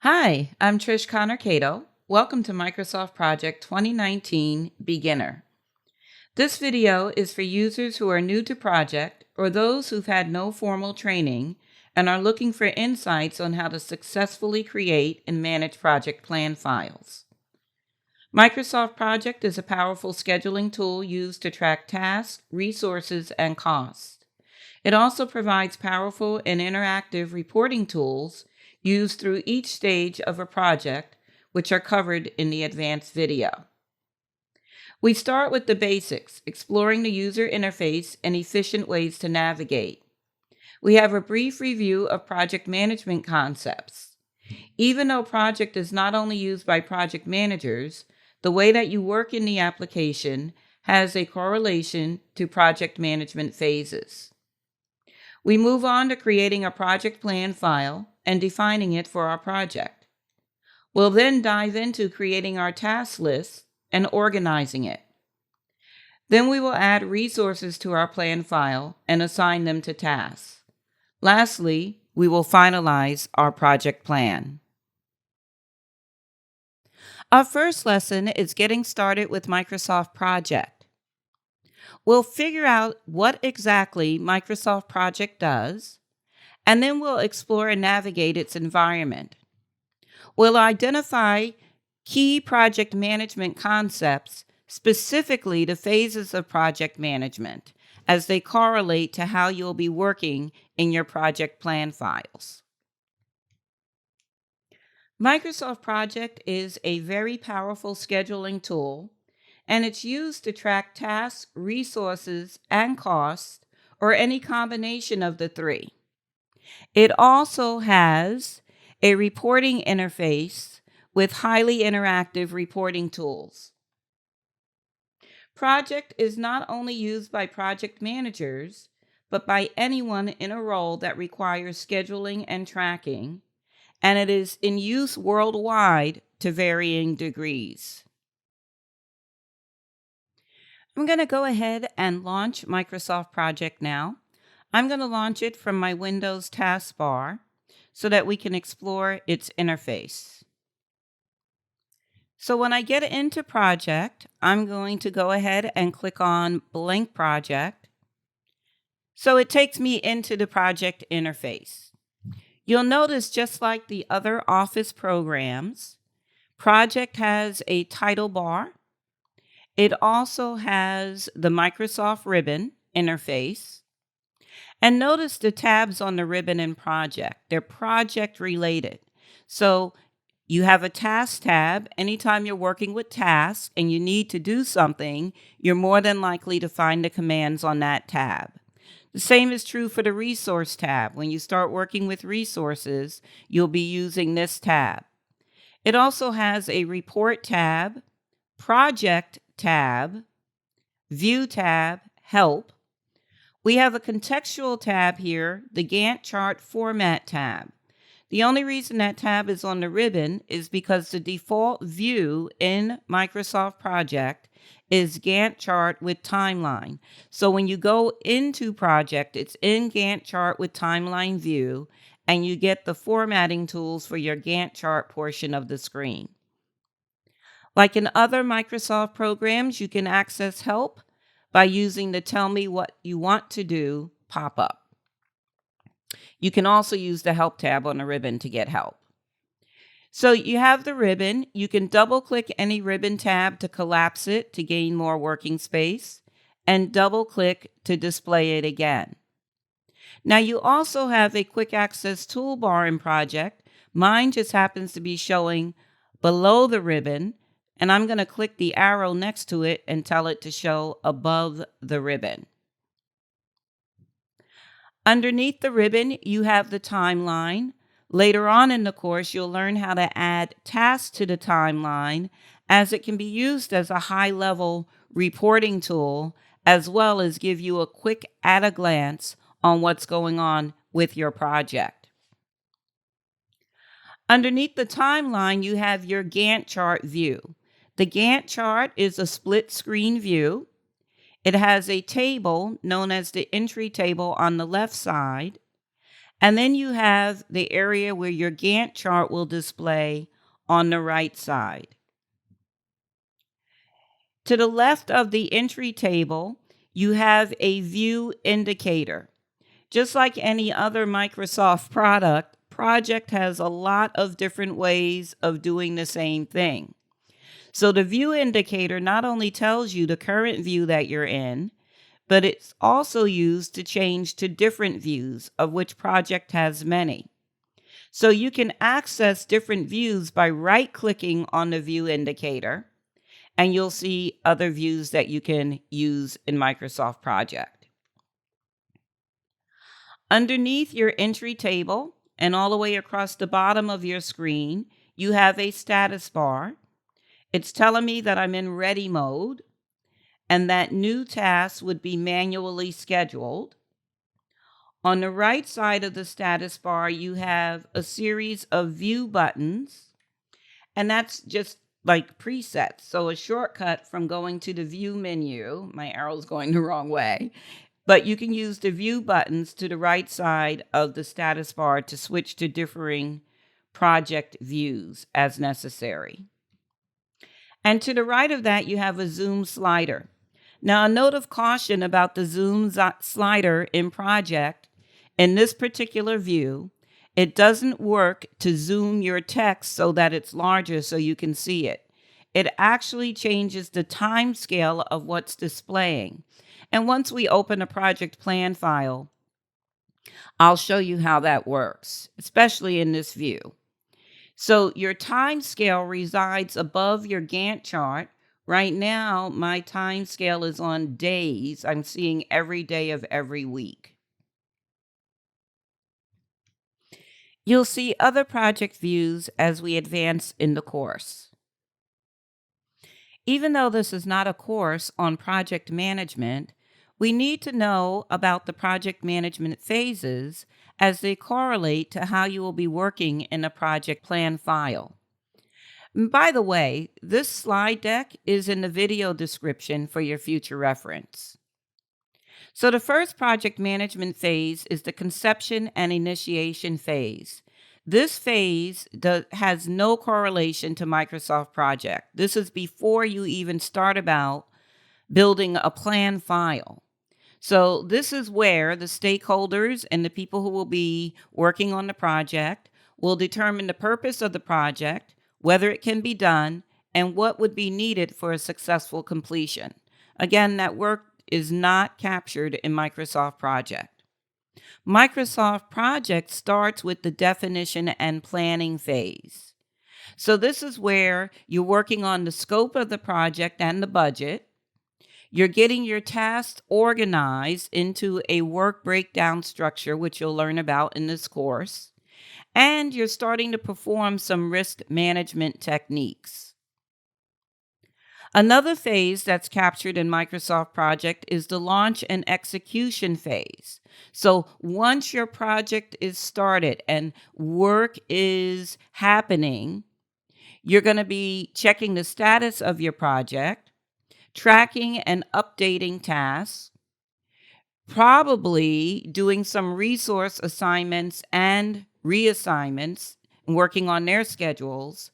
Hi, I'm Trish Connor Cato. Welcome to Microsoft Project 2019 Beginner. This video is for users who are new to project or those who've had no formal training and are looking for insights on how to successfully create and manage project plan files. Microsoft Project is a powerful scheduling tool used to track tasks, resources, and costs. It also provides powerful and interactive reporting tools used through each stage of a project, which are covered in the advanced video. We start with the basics, exploring the user interface and efficient ways to navigate. We have a brief review of project management concepts. Even though project is not only used by project managers, the way that you work in the application has a correlation to project management phases. We move on to creating a project plan file and defining it for our project. We'll then dive into creating our task list and organizing it. Then we will add resources to our plan file and assign them to tasks. Lastly, we will finalize our project plan. Our first lesson is getting started with Microsoft Project. We'll figure out what exactly Microsoft Project does, and then we'll explore and navigate its environment. We'll identify key project management concepts, specifically the phases of project management, as they correlate to how you'll be working in your project plan files. Microsoft Project is a very powerful scheduling tool, and it's used to track tasks, resources, and costs, or any combination of the three. It also has a reporting interface with highly interactive reporting tools. Project is not only used by project managers, but by anyone in a role that requires scheduling and tracking, and it is in use worldwide to varying degrees. I'm going to go ahead and launch Microsoft Project now. I'm going to launch it from my Windows taskbar so that we can explore its interface. So when I get into Project, I'm going to go ahead and click on Blank Project. So it takes me into the project interface. You'll notice, just like the other Office programs, Project has a title bar. It also has the Microsoft ribbon interface. And notice the tabs on the ribbon in Project. They're project related. So you have a task tab. Anytime you're working with tasks and you need to do something, you're more than likely to find the commands on that tab. The same is true for the resource tab. When you start working with resources, you'll be using this tab. It also has a report tab, project tab, view tab, help. We have a contextual tab here, the Gantt chart format tab. The only reason that tab is on the ribbon is because the default view in Microsoft Project is Gantt chart with timeline. So when you go into Project, it's in Gantt chart with timeline view, and you get the formatting tools for your Gantt chart portion of the screen. Like in other Microsoft programs, you can access help by using the Tell Me What You Want to Do pop-up. You can also use the Help tab on the ribbon to get help. So you have the ribbon. You can double-click any ribbon tab to collapse it to gain more working space, and double-click to display it again. Now you also have a quick access toolbar in Project. Mine just happens to be showing below the ribbon, and I'm going to click the arrow next to it and tell it to show above the ribbon. Underneath the ribbon, you have the timeline. Later on in the course, you'll learn how to add tasks to the timeline, as it can be used as a high-level reporting tool, as well as give you a quick at-a-glance on what's going on with your project. Underneath the timeline, you have your Gantt chart view. The Gantt chart is a split screen view. It has a table known as the entry table on the left side, And then you have the area where your Gantt chart will display on the right side. To the left of the entry table, you have a view indicator. Just like any other Microsoft project has a lot of different ways of doing the same thing. So the view indicator not only tells you the current view that you're in, but it's also used to change to different views, of which project has many. So you can access different views by right-clicking on the view indicator, and you'll see other views that you can use in Microsoft Project. Underneath your entry table and all the way across the bottom of your screen, you have a status bar. It's telling me that I'm in ready mode and that new tasks would be manually scheduled. On the right side of the status bar, you have a series of view buttons, and that's just like presets. So a shortcut from going to the view menu, my arrow's going the wrong way, but you can use the view buttons to the right side of the status bar to switch to differing project views as necessary. And to the right of that, you have a zoom slider. Now, a note of caution about the zoom slider in project. In this particular view, it doesn't work to zoom your text so that it's larger so you can see it. It actually changes the time scale of what's displaying. And once we open a project plan file, I'll show you how that works, especially in this view. So your time scale resides above your Gantt chart. Right now, my time scale is on days. I'm seeing every day of every week. You'll see other project views as we advance in the course. Even though this is not a course on project management, we need to know about the project management phases as they correlate to how you will be working in a project plan file. And by the way, this slide deck is in the video description for your future reference. So the first project management phase is the conception and initiation phase. This phase has no correlation to Microsoft Project. This is before you even start about building a plan file. So this is where the stakeholders and the people who will be working on the project will determine the purpose of the project, whether it can be done, and what would be needed for a successful completion. Again, that work is not captured in Microsoft Project. Microsoft Project starts with the definition and planning phase. So this is where you're working on the scope of the project and the budget. You're getting your tasks organized into a work breakdown structure, which you'll learn about in this course. And you're starting to perform some risk management techniques. Another phase that's captured in Microsoft Project is the launch and execution phase. So once your project is started and work is happening, you're going to be checking the status of your project, tracking and updating tasks, probably doing some resource assignments and reassignments, working on their schedules,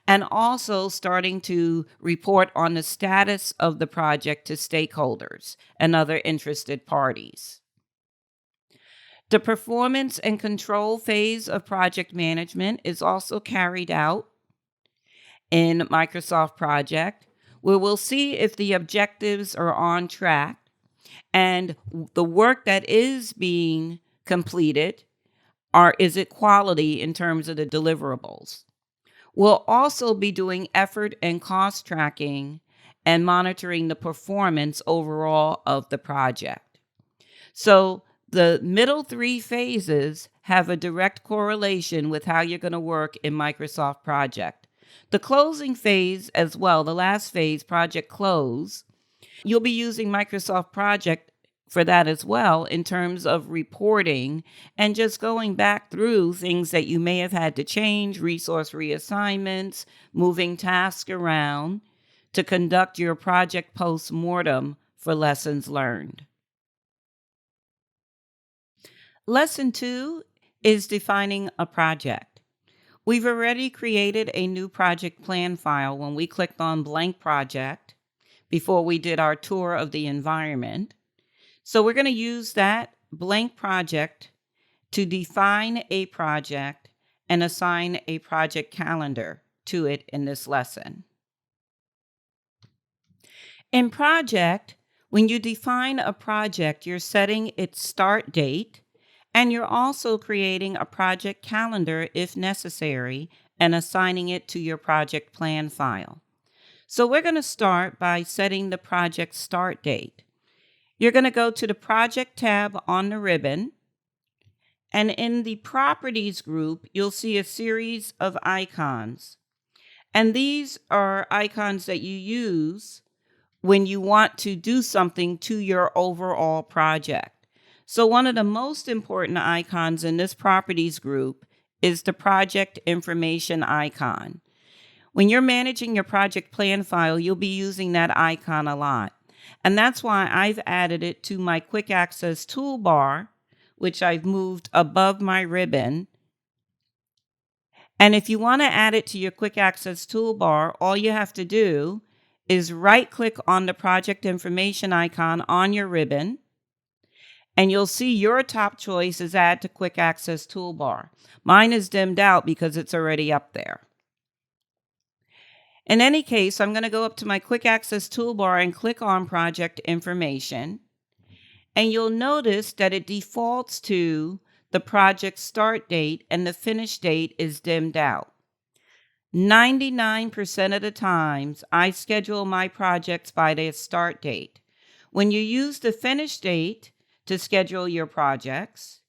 and also starting to report on the status of the project to stakeholders and other interested parties. The performance and control phase of project management is also carried out in Microsoft Project, where we'll see if the objectives are on track and the work that is being completed, is it quality in terms of the deliverables. We'll also be doing effort and cost tracking and monitoring the performance overall of the project. So the middle three phases have a direct correlation with how you're going to work in Microsoft Project. The closing phase as well, the last phase, Project Close, you'll be using Microsoft Project for that as well in terms of reporting and just going back through things that you may have had to change, resource reassignments, moving tasks around to conduct your project post-mortem for lessons learned. Lesson 2 is defining a project. We've already created a new project plan file when we clicked on blank project before we did our tour of the environment. So we're going to use that blank project to define a project and assign a project calendar to it in this lesson. In project, when you define a project, you're setting its start date, and you're also creating a project calendar if necessary and assigning it to your project plan file. So we're going to start by setting the project start date. You're going to go to the Project tab on the ribbon, and in the Properties group, you'll see a series of icons. And these are icons that you use when you want to do something to your overall project. So one of the most important icons in this Properties group is the Project Information icon. When you're managing your project plan file, you'll be using that icon a lot. And that's why I've added it to my quick access toolbar, which I've moved above my ribbon. And if you want to add it to your quick access toolbar, all you have to do is right click on the project information icon on your ribbon, and you'll see your top choice is add to quick access toolbar. Mine is dimmed out because it's already up there. In any case, I'm going to go up to my quick access toolbar and click on project information. And you'll notice that it defaults to the project start date and the finish date is dimmed out. 99% of the times, I schedule my projects by their start date. When you use the finish date to schedule your projects,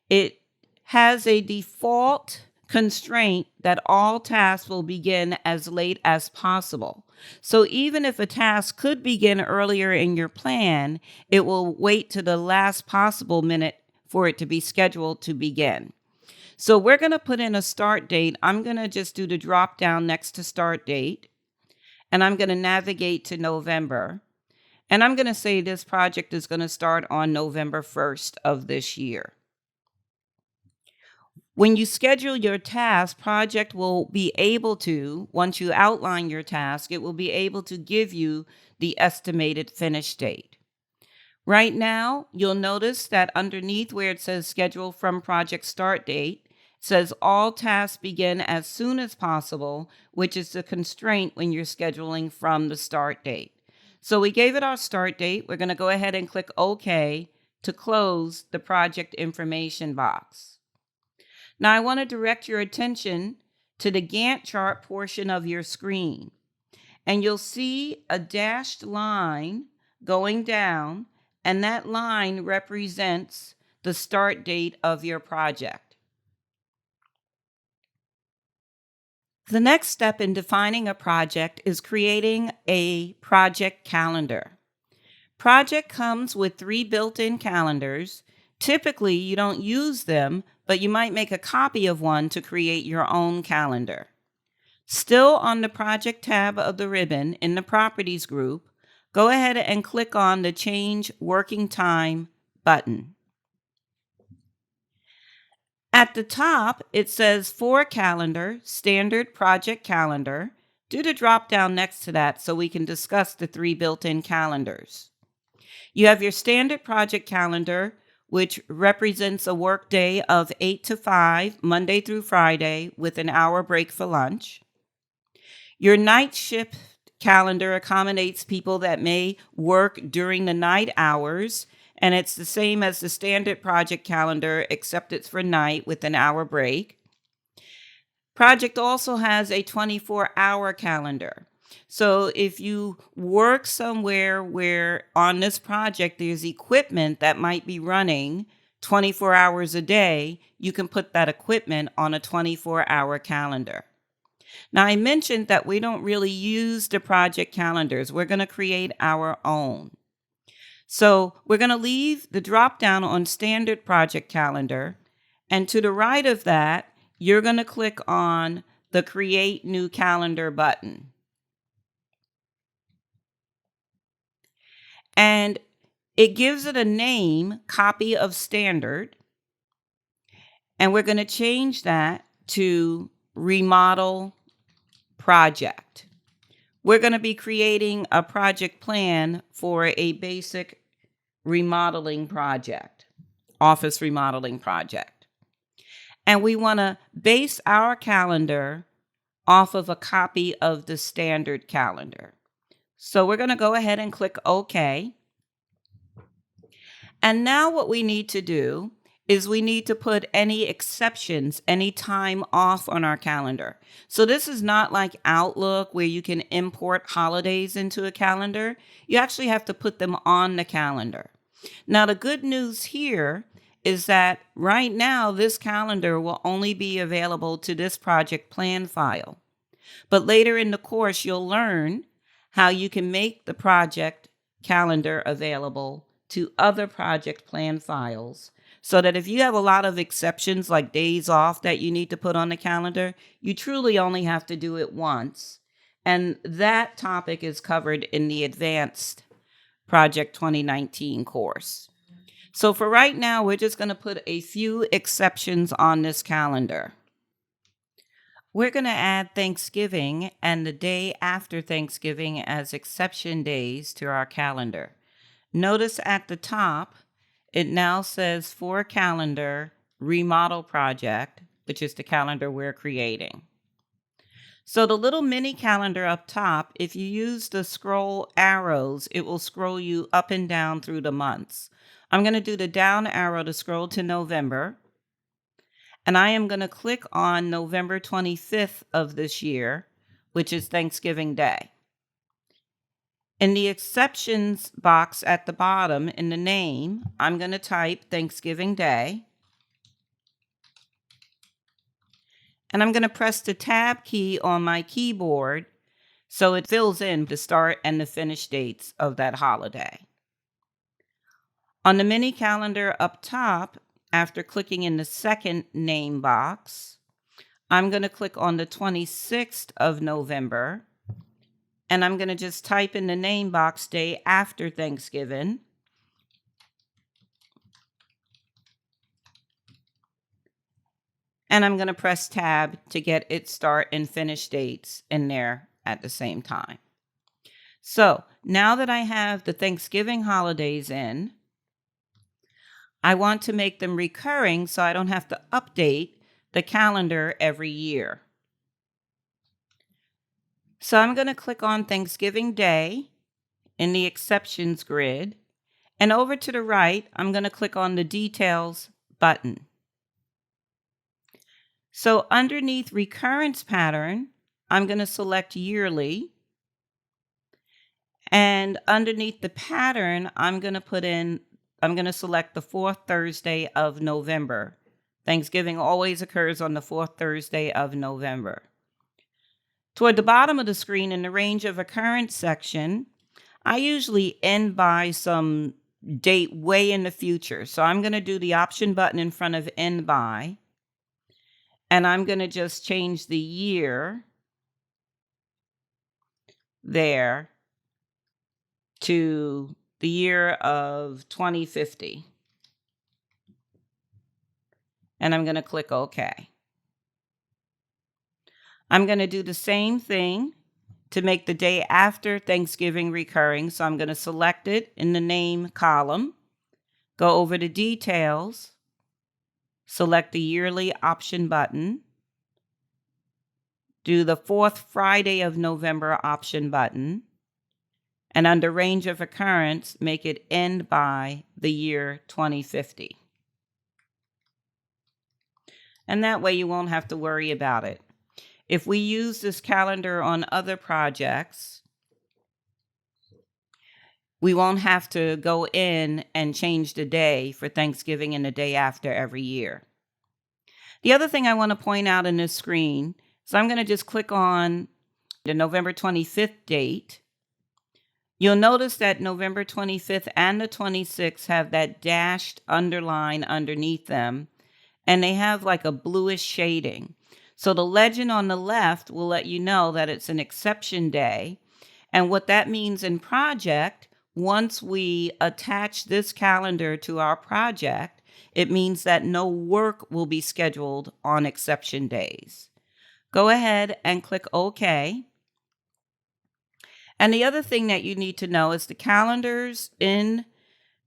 it has a default constraint that all tasks will begin as late as possible. So even if a task could begin earlier in your plan, it will wait to the last possible minute for it to be scheduled to begin. So we're going to put in a start date. I'm going to just do the drop down next to start date, and I'm going to navigate to November. And I'm going to say this project is going to start on November 1st of this year. When you schedule your task, project will be able to, once you outline your task, it will be able to give you the estimated finish date. Right now, you'll notice that underneath where it says schedule from project start date, it says all tasks begin as soon as possible, which is the constraint when you're scheduling from the start date. So we gave it our start date. We're going to go ahead and click OK to close the project information box. Now I want to direct your attention to the Gantt chart portion of your screen. And you'll see a dashed line going down, and that line represents the start date of your project. The next step in defining a project is creating a project calendar. Project comes with 3 built-in calendars. Typically, you don't use them, but you might make a copy of one to create your own calendar. Still on the Project tab of the ribbon in the Properties group, go ahead and click on the Change Working Time button. At the top, it says For Calendar, Standard Project Calendar. Do the drop down next to that so we can discuss the 3 built-in calendars. You have your Standard Project Calendar, which represents a workday of 8 to 5, Monday through Friday, with an hour break for lunch. Your night shift calendar accommodates people that may work during the night hours, and it's the same as the standard project calendar, except it's for night with an hour break. Project also has a 24-hour calendar. So if you work somewhere where on this project there's equipment that might be running 24 hours a day, you can put that equipment on a 24-hour calendar. Now, I mentioned that we don't really use the project calendars. We're going to create our own. So we're going to leave the drop down on Standard Project Calendar. And to the right of that, you're going to click on the Create New Calendar button. And it gives it a name, Copy of Standard. And we're going to change that to remodel project. We're going to be creating a project plan for a basic remodeling project, office remodeling project. And we want to base our calendar off of a copy of the standard calendar. So we're going to go ahead and click OK. And now what we need to do is we need to put any exceptions, any time off on our calendar. So this is not like Outlook where you can import holidays into a calendar. You actually have to put them on the calendar. Now, the good news here is that right now this calendar will only be available to this project plan file. But later in the course, you'll learn how you can make the project calendar available to other project plan files, so that if you have a lot of exceptions like days off that you need to put on the calendar, you truly only have to do it once. And that topic is covered in the Advanced Project 2019 course. So for right now, we're just going to put a few exceptions on this calendar. We're going to add Thanksgiving and the day after Thanksgiving as exception days to our calendar. Notice at the top, it now says for calendar remodel project, which is the calendar we're creating. So the little mini calendar up top, if you use the scroll arrows, it will scroll you up and down through the months. I'm going to do the down arrow to scroll to November. And I am going to click on November 25th of this year, which is Thanksgiving Day. In the exceptions box at the bottom in the name, I'm going to type Thanksgiving Day. And I'm going to press the Tab key on my keyboard so it fills in the start and the finish dates of that holiday. On the mini calendar up top, after clicking in the second name box, I'm going to click on the 26th of November. And I'm going to just type in the name box day after Thanksgiving. And I'm going to press Tab to get its start and finish dates in there at the same time. So now that I have the Thanksgiving holidays in, I want to make them recurring so I don't have to update the calendar every year. So I'm going to click on Thanksgiving Day in the exceptions grid. And over to the right, I'm going to click on the details button. So underneath recurrence pattern, I'm going to select yearly. And underneath the pattern, I'm going to select the fourth Thursday of November. Thanksgiving always occurs on the fourth Thursday of November. Toward the bottom of the screen in the range of occurrence section, I usually end by some date way in the future. So I'm going to do the option button in front of end by. And I'm going to just change the year there to the year of 2050. And I'm going to click OK. I'm going to do the same thing to make the day after Thanksgiving recurring. So I'm going to select it in the name column, go over to details, select the yearly option button, do the fourth Friday of November option button, and under range of occurrence, make it end by the year 2050. And that way you won't have to worry about it. If we use this calendar on other projects, we won't have to go in and change the day for Thanksgiving and the day after every year. The other thing I want to point out in this screen, so I'm going to just click on the November 25th date. You'll notice that November 25th and the 26th have that dashed underline underneath them, and they have like a bluish shading. So the legend on the left will let you know that it's an exception day. And what that means in project, once we attach this calendar to our project, it means that no work will be scheduled on exception days. Go ahead and click OK. And the other thing that you need to know is the calendars in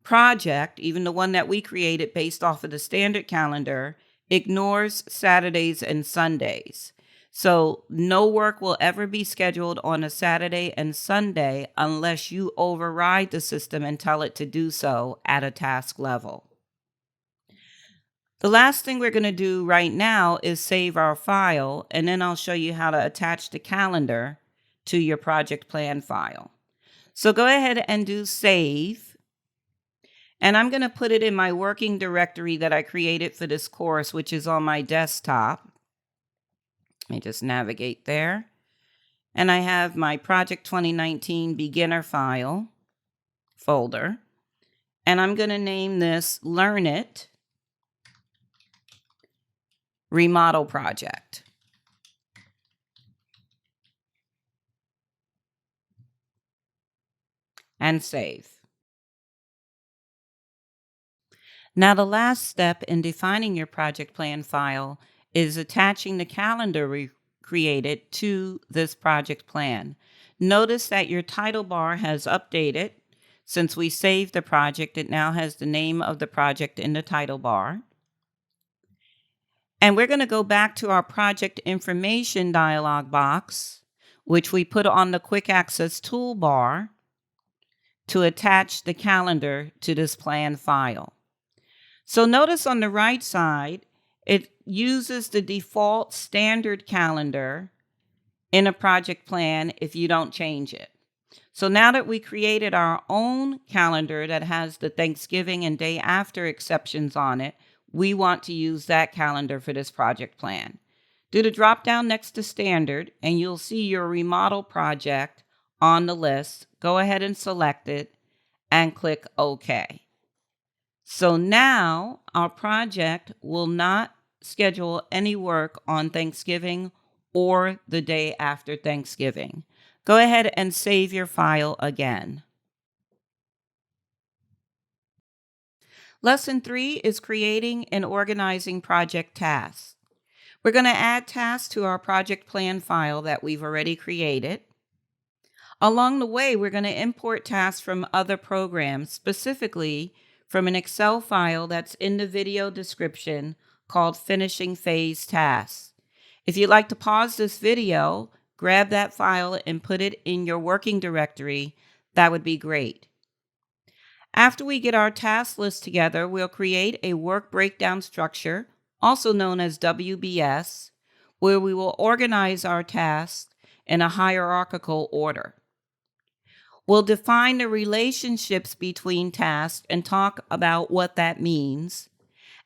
Project, even the one that we created based off of the standard calendar, ignores Saturdays and Sundays. So no work will ever be scheduled on a Saturday and Sunday unless you override the system and tell it to do so at a task level. The last thing we're going to do right now is save our file, and then I'll show you how to attach the calendar to your project plan file. So go ahead and do save. And I'm going to put it in my working directory that I created for this course, which is on my desktop. Let me just navigate there. And I have my Project 2019 Beginner file folder. And I'm going to name this Learnit Remodel Project. And save. Now, the last step in defining your project plan file is attaching the calendar we created to this project plan. Notice that your title bar has updated. Since we saved the project, it now has the name of the project in the title bar. And we're going to go back to our project information dialog box, which we put on the quick access toolbar to attach the calendar to this plan file. So notice on the right side, it uses the default standard calendar in a project plan if you don't change it. So now that we created our own calendar that has the Thanksgiving and day after exceptions on it, we want to use that calendar for this project plan. Do the drop down next to standard and you'll see your remodel project on the list. Go ahead and select it and click OK. So now our project will not schedule any work on Thanksgiving or the day after Thanksgiving. Go ahead and save your file again. Lesson 3 is creating and organizing project tasks. We're going to add tasks to our project plan file that we've already created. Along the way, we're going to import tasks from other programs, specifically from an Excel file that's in the video description called Finishing Phase Tasks. If you'd like to pause this video, grab that file and put it in your working directory. That would be great. After we get our task list together, we'll create a work breakdown structure, also known as WBS, where we will organize our tasks in a hierarchical order. We'll define the relationships between tasks and talk about what that means.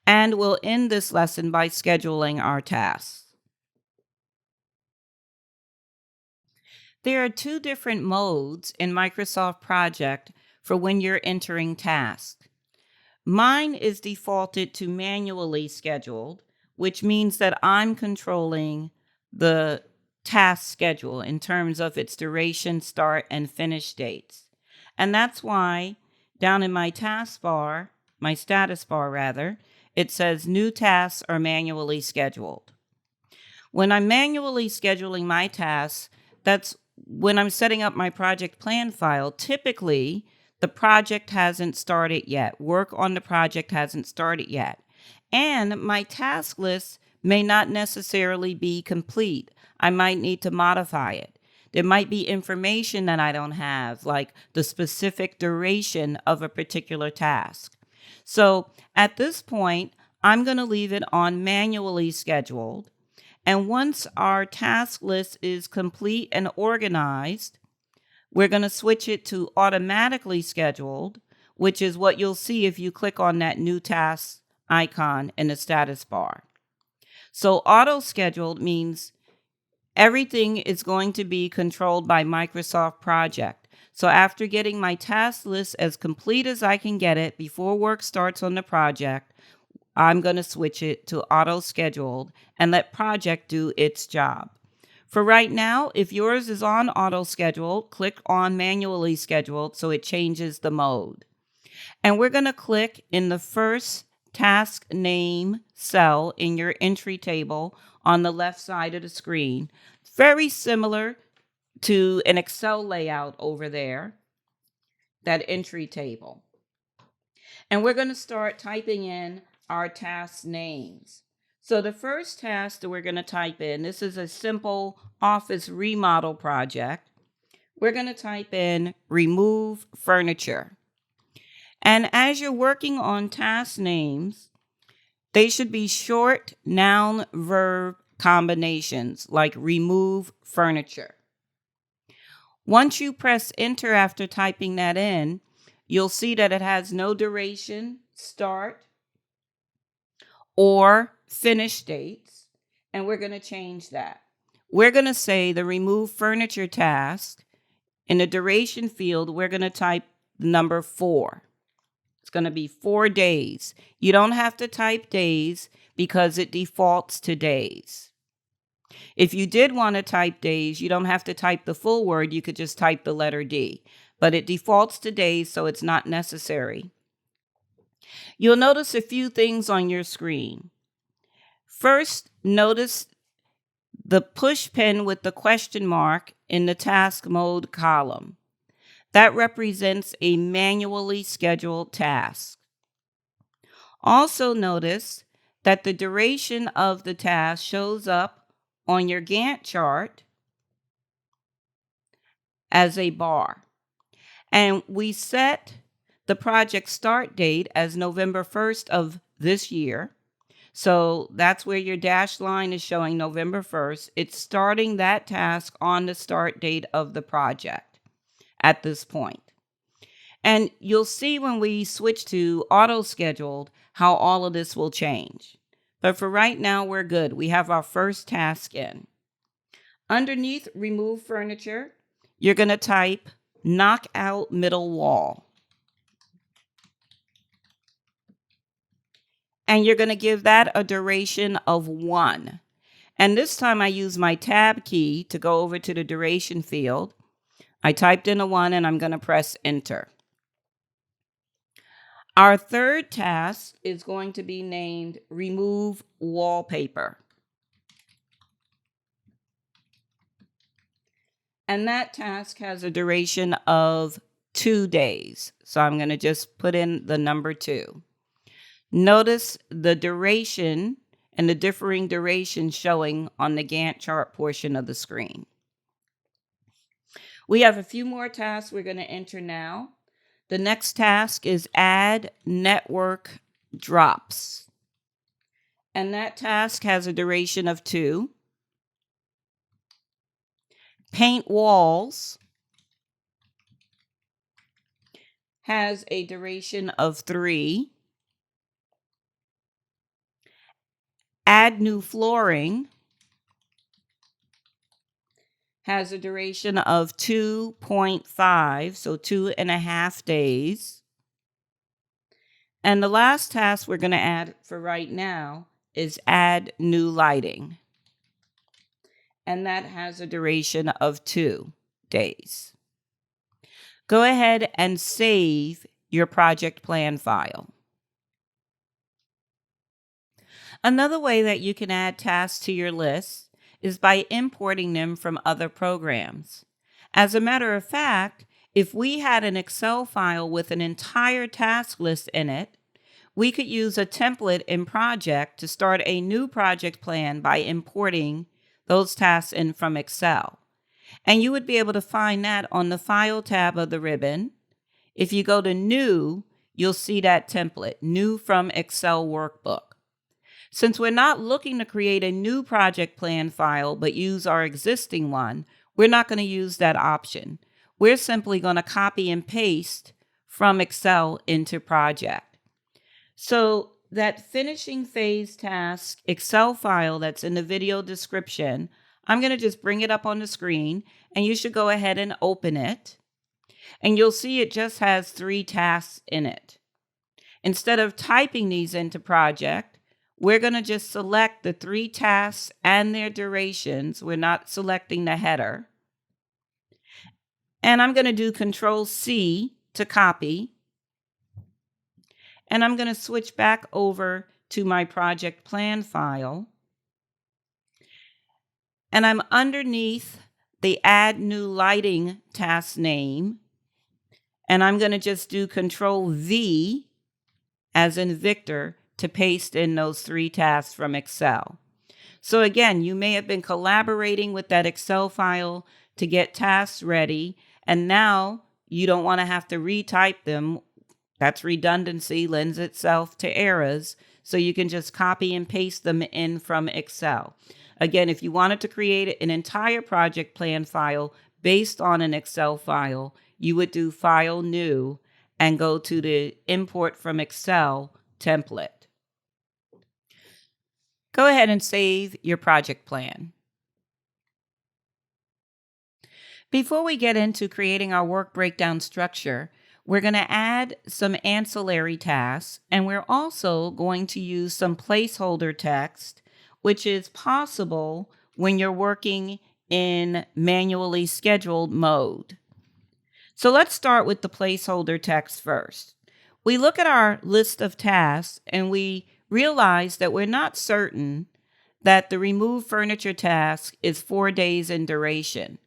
And we'll end this lesson by scheduling our tasks. There are 2 different modes in Microsoft Project for when you're entering tasks. Mine is defaulted to manually scheduled, which means that I'm controlling the task schedule in terms of its duration, start, and finish dates. And that's why down in my task bar, my status bar rather, it says new tasks are manually scheduled. When I'm manually scheduling my tasks, that's when I'm setting up my project plan file. Typically, the project hasn't started yet. Work on the project hasn't started yet. And my task list may not necessarily be complete. I might need to modify it. There might be information that I don't have, like the specific duration of a particular task. So at this point, I'm going to leave it on manually scheduled. And once our task list is complete and organized, we're going to switch it to automatically scheduled, which is what you'll see if you click on that new task icon in the status bar. So auto-scheduled means everything is going to be controlled by Microsoft Project. So after getting my task list as complete as I can get it before work starts on the project, I'm going to switch it to auto-scheduled and let Project do its job. For right now, if yours is on auto-scheduled, click on manually scheduled so it changes the mode. And we're going to click in the first task name cell in your entry table on the left side of the screen. Very similar to an Excel layout over there, that entry table. And we're going to start typing in our task names. So the first task that we're going to type in, this is a simple office remodel project. We're going to type in remove furniture. And as you're working on task names, they should be short noun-verb combinations like remove furniture. Once you press enter after typing that in, you'll see that it has no duration, start, or finish dates, and we're going to change that. We're going to say the remove furniture task. In the duration field, we're going to type the number 4. It's going to be 4 days. You don't have to type days because it defaults to days. If you did want to type days, you don't have to type the full word. You could just type the letter D. But it defaults to days, so it's not necessary. You'll notice a few things on your screen. First, notice the push pin with the question mark in the task mode column. That represents a manually scheduled task. Also notice that the duration of the task shows up on your Gantt chart as a bar. And we set the project start date as November 1st of this year. So that's where your dashed line is showing November 1st. It's starting that task on the start date of the project at this point. And you'll see when we switch to auto scheduled how all of this will change. But for right now, we're good. We have our first task in. Underneath remove furniture, you're going to type knock out middle wall. And you're going to give that a duration of 1. And this time I use my tab key to go over to the duration field. I typed in a 1 and I'm going to press enter. Our third task is going to be named remove wallpaper. And that task has a duration of 2 days. So I'm going to just put in the number 2. Notice the duration and the differing duration showing on the Gantt chart portion of the screen. We have a few more tasks we're going to enter now. The next task is add network drops. And that task has a duration of 2. Paint walls has a duration of 3. Add new flooring has a duration of 2.5, so 2.5 days. And the last task we're going to add for right now is add new lighting. And that has a duration of 2 days. Go ahead and save your project plan file. Another way that you can add tasks to your list is by importing them from other programs. As a matter of fact, if we had an Excel file with an entire task list in it, we could use a template in Project to start a new project plan by importing those tasks in from Excel. And you would be able to find that on the File tab of the ribbon. If you go to New, you'll see that template, New from Excel Workbook. Since we're not looking to create a new project plan file, but use our existing one, we're not going to use that option. We're simply going to copy and paste from Excel into Project. So that finishing phase task Excel file that's in the video description, I'm going to just bring it up on the screen, and you should go ahead and open it. And you'll see it just has 3 tasks in it. Instead of typing these into Project, we're going to just select the 3 tasks and their durations. We're not selecting the header. And I'm going to do Control C to copy. And I'm going to switch back over to my project plan file. And I'm underneath the Add New Lighting task name. And I'm going to just do Control V, as in Victor, to paste in those 3 tasks from Excel. So again, you may have been collaborating with that Excel file to get tasks ready, and now you don't want to have to retype them. That's redundancy, lends itself to errors, so you can just copy and paste them in from Excel. Again, if you wanted to create an entire project plan file based on an Excel file, you would do File, New, and go to the Import from Excel template. Go ahead and save your project plan. Before we get into creating our work breakdown structure, we're going to add some ancillary tasks, and we're also going to use some placeholder text, which is possible when you're working in manually scheduled mode. So let's start with the placeholder text first. We look at our list of tasks and we realize that we're not certain that the remove furniture task is 4 days in duration.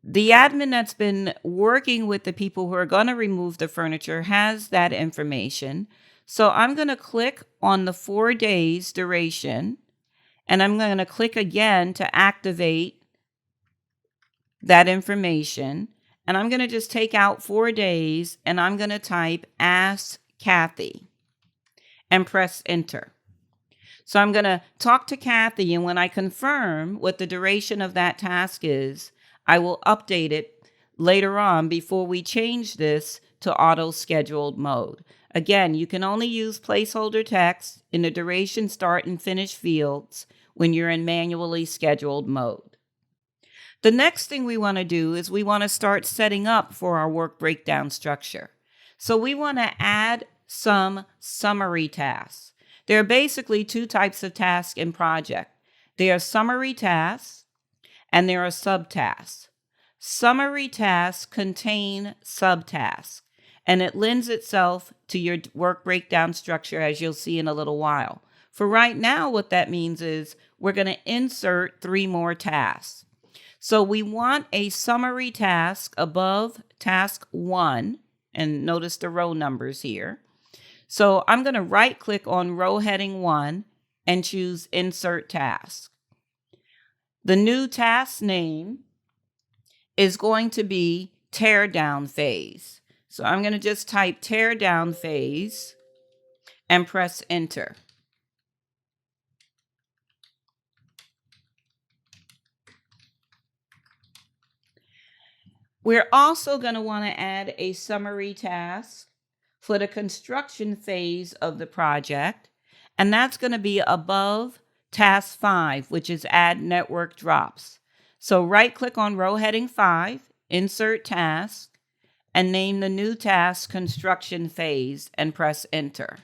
The admin that's been working with the people who are going to remove the furniture has that information. So I'm going to click on the 4 days duration, and I'm going to click again to activate that information. And I'm going to just take out 4 days, and I'm going to type Ask Kathy and press enter. So I'm going to talk to Kathy, and when I confirm what the duration of that task is, I will update it later on before we change this to auto-scheduled mode. Again, you can only use placeholder text in the duration, start, and finish fields when you're in manually scheduled mode. The next thing we want to do is we want to start setting up for our work breakdown structure. So we want to add some summary tasks. There are basically 2 types of tasks in project. There are summary tasks and there are subtasks. Summary tasks contain subtasks, and it lends itself to your work breakdown structure, as you'll see in a little while. For right now, what that means is we're going to insert 3 more tasks. So we want a summary task above task 1, and notice the row numbers here. So I'm going to right click on row heading 1 and choose Insert Task. The new task name is going to be Tear Down Phase. So I'm going to just type Tear Down Phase and press Enter. We're also going to want to add a summary task for the construction phase of the project, and that's going to be above task 5, which is Add Network Drops. So right click on row heading 5, Insert Task, and name the new task Construction Phase and press Enter.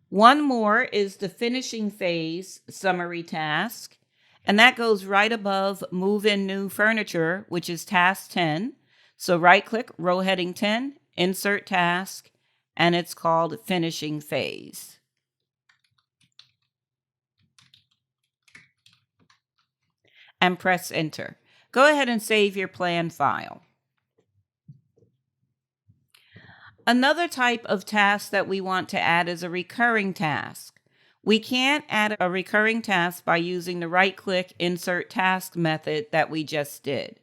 One more is the finishing phase summary task, and that goes right above Move in New Furniture, which is task 10. So right click, row heading 10, Insert Task, and it's called Finishing Phase. And press Enter. Go ahead and save your plan file. Another type of task that we want to add is a recurring task. We can't add a recurring task by using the right-click Insert Task method that we just did.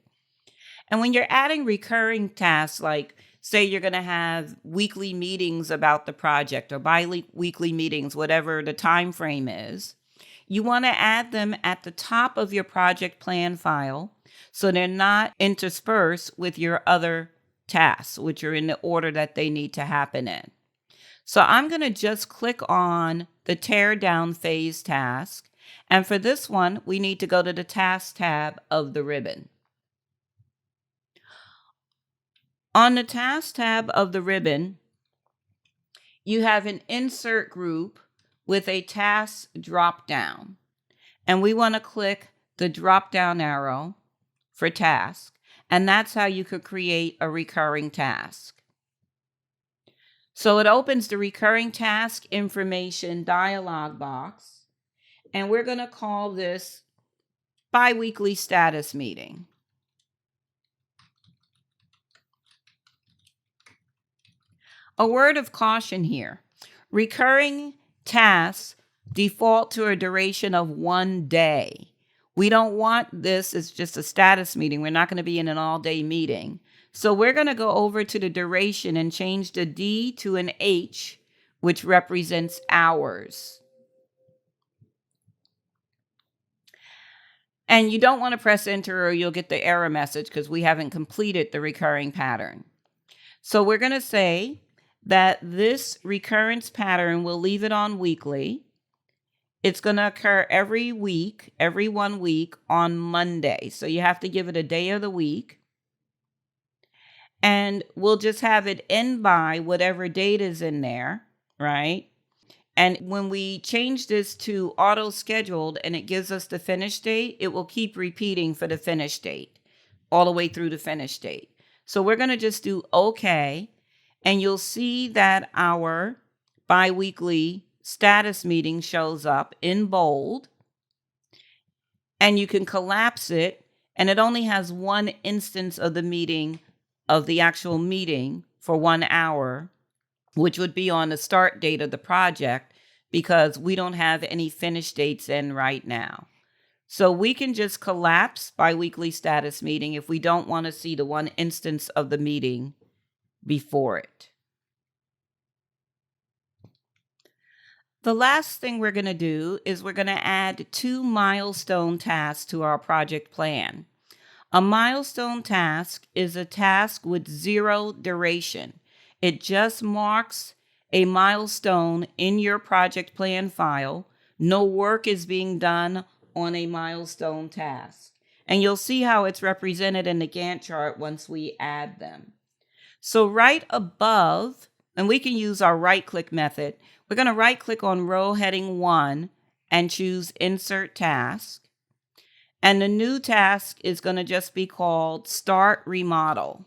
And when you're adding recurring tasks, like say you're going to have weekly meetings about the project or bi-weekly meetings, whatever the time frame is, you want to add them at the top of your project plan file so they're not interspersed with your other tasks, which are in the order that they need to happen in. So I'm going to just click on the Tear Down Phase task. And for this one, we need to go to the Task tab of the ribbon. On the Task tab of the ribbon, you have an Insert group with a task drop-down. And we want to click the drop-down arrow for task. And that's how you could create a recurring task. So it opens the recurring task information dialog box, and we're going to call this biweekly status meeting. A word of caution here. Recurring tasks default to a duration of 1 day. We don't want this as just a status meeting. We're not going to be in an all-day meeting. So we're going to go over to the duration and change the D to an H, which represents hours. And you don't want to press enter or you'll get the error message because we haven't completed the recurring pattern. So we're going to say that this recurrence pattern, will leave it on weekly. It's going to occur every week, every 1 week on Monday. So you have to give it a day of the week. And we'll just have it end by whatever date is in there, right? And when we change this to auto scheduled and it gives us the finish date, it will keep repeating for the finish date all the way through the finish date. So we're going to just do OK. And you'll see that our biweekly status meeting shows up in bold. And you can collapse it. And it only has one instance of the meeting, of the actual meeting for 1 hour, which would be on the start date of the project, because we don't have any finish dates in right now. So we can just collapse biweekly status meeting if we don't want to see the one instance of the meeting before it. The last thing we're going to do is we're going to add 2 milestone tasks to our project plan. A milestone task is a task with 0 duration. It just marks a milestone in your project plan file. No work is being done on a milestone task. And you'll see how it's represented in the Gantt chart once we add them. So right above, and we can use our right-click method, we're going to right-click on row heading 1 and choose Insert Task. And the new task is going to just be called Start Remodel.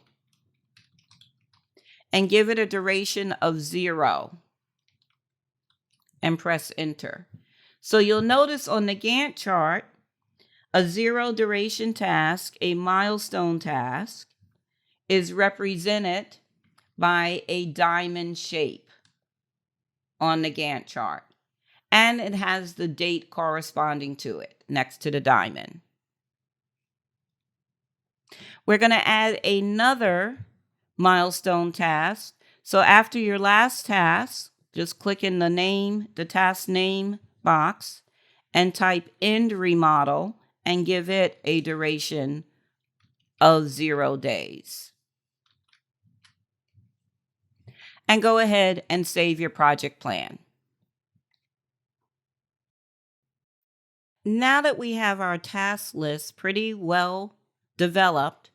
And give it a duration of 0. And press Enter. So you'll notice on the Gantt chart, a 0 duration task, a milestone task, is represented by a diamond shape on the Gantt chart. And it has the date corresponding to it next to the diamond. We're going to add another milestone task. So after your last task, just click in the name, the task name box, and type End Remodel and give it a duration of 0 days. And go ahead and save your project plan. Now that we have our task list pretty well developed,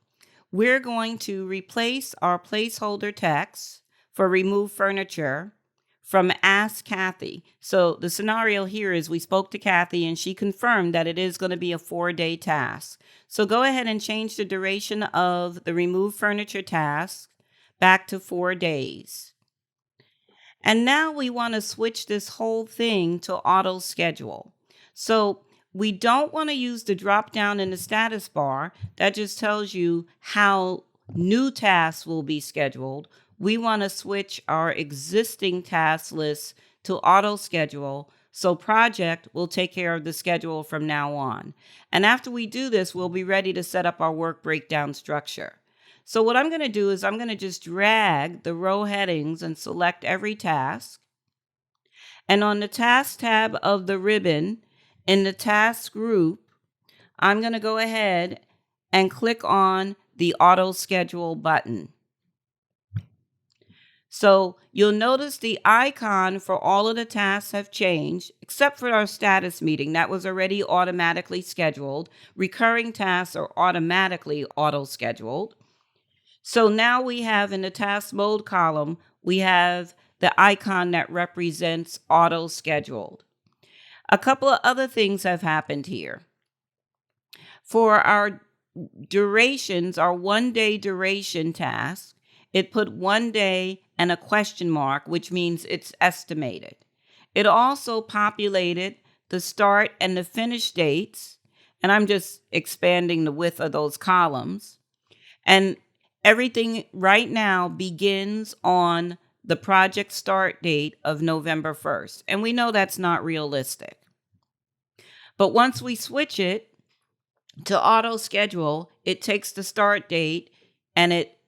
we're going to replace our placeholder text for remove furniture from Ask Kathy. So the scenario here is we spoke to Kathy and she confirmed that it is going to be a 4-day task. So go ahead and change the duration of the remove furniture task back to 4 days. And now we want to switch this whole thing to auto schedule. So we don't want to use the drop down in the status bar. That just tells you how new tasks will be scheduled. We want to switch our existing task list to auto schedule. So project will take care of the schedule from now on. And after we do this, we'll be ready to set up our work breakdown structure. So what I'm going to do is I'm going to just drag the row headings and select every task. And on the task tab of the ribbon, in the task group, I'm going to go ahead and click on the auto schedule button. So you'll notice the icon for all of the tasks have changed, except for our status meeting. That was already automatically scheduled. Recurring tasks are automatically auto scheduled. So now we have in the task mode column, we have the icon that represents auto scheduled. A couple of other things have happened here. For our durations are 1 day duration tasks. It put 1 day and a question mark, which means it's estimated. It also populated the start and the finish dates, and I'm just expanding the width of those columns. And everything right now begins on the project start date of November 1st. And we know that's not realistic. But once we switch it to auto schedule, it takes the start date and it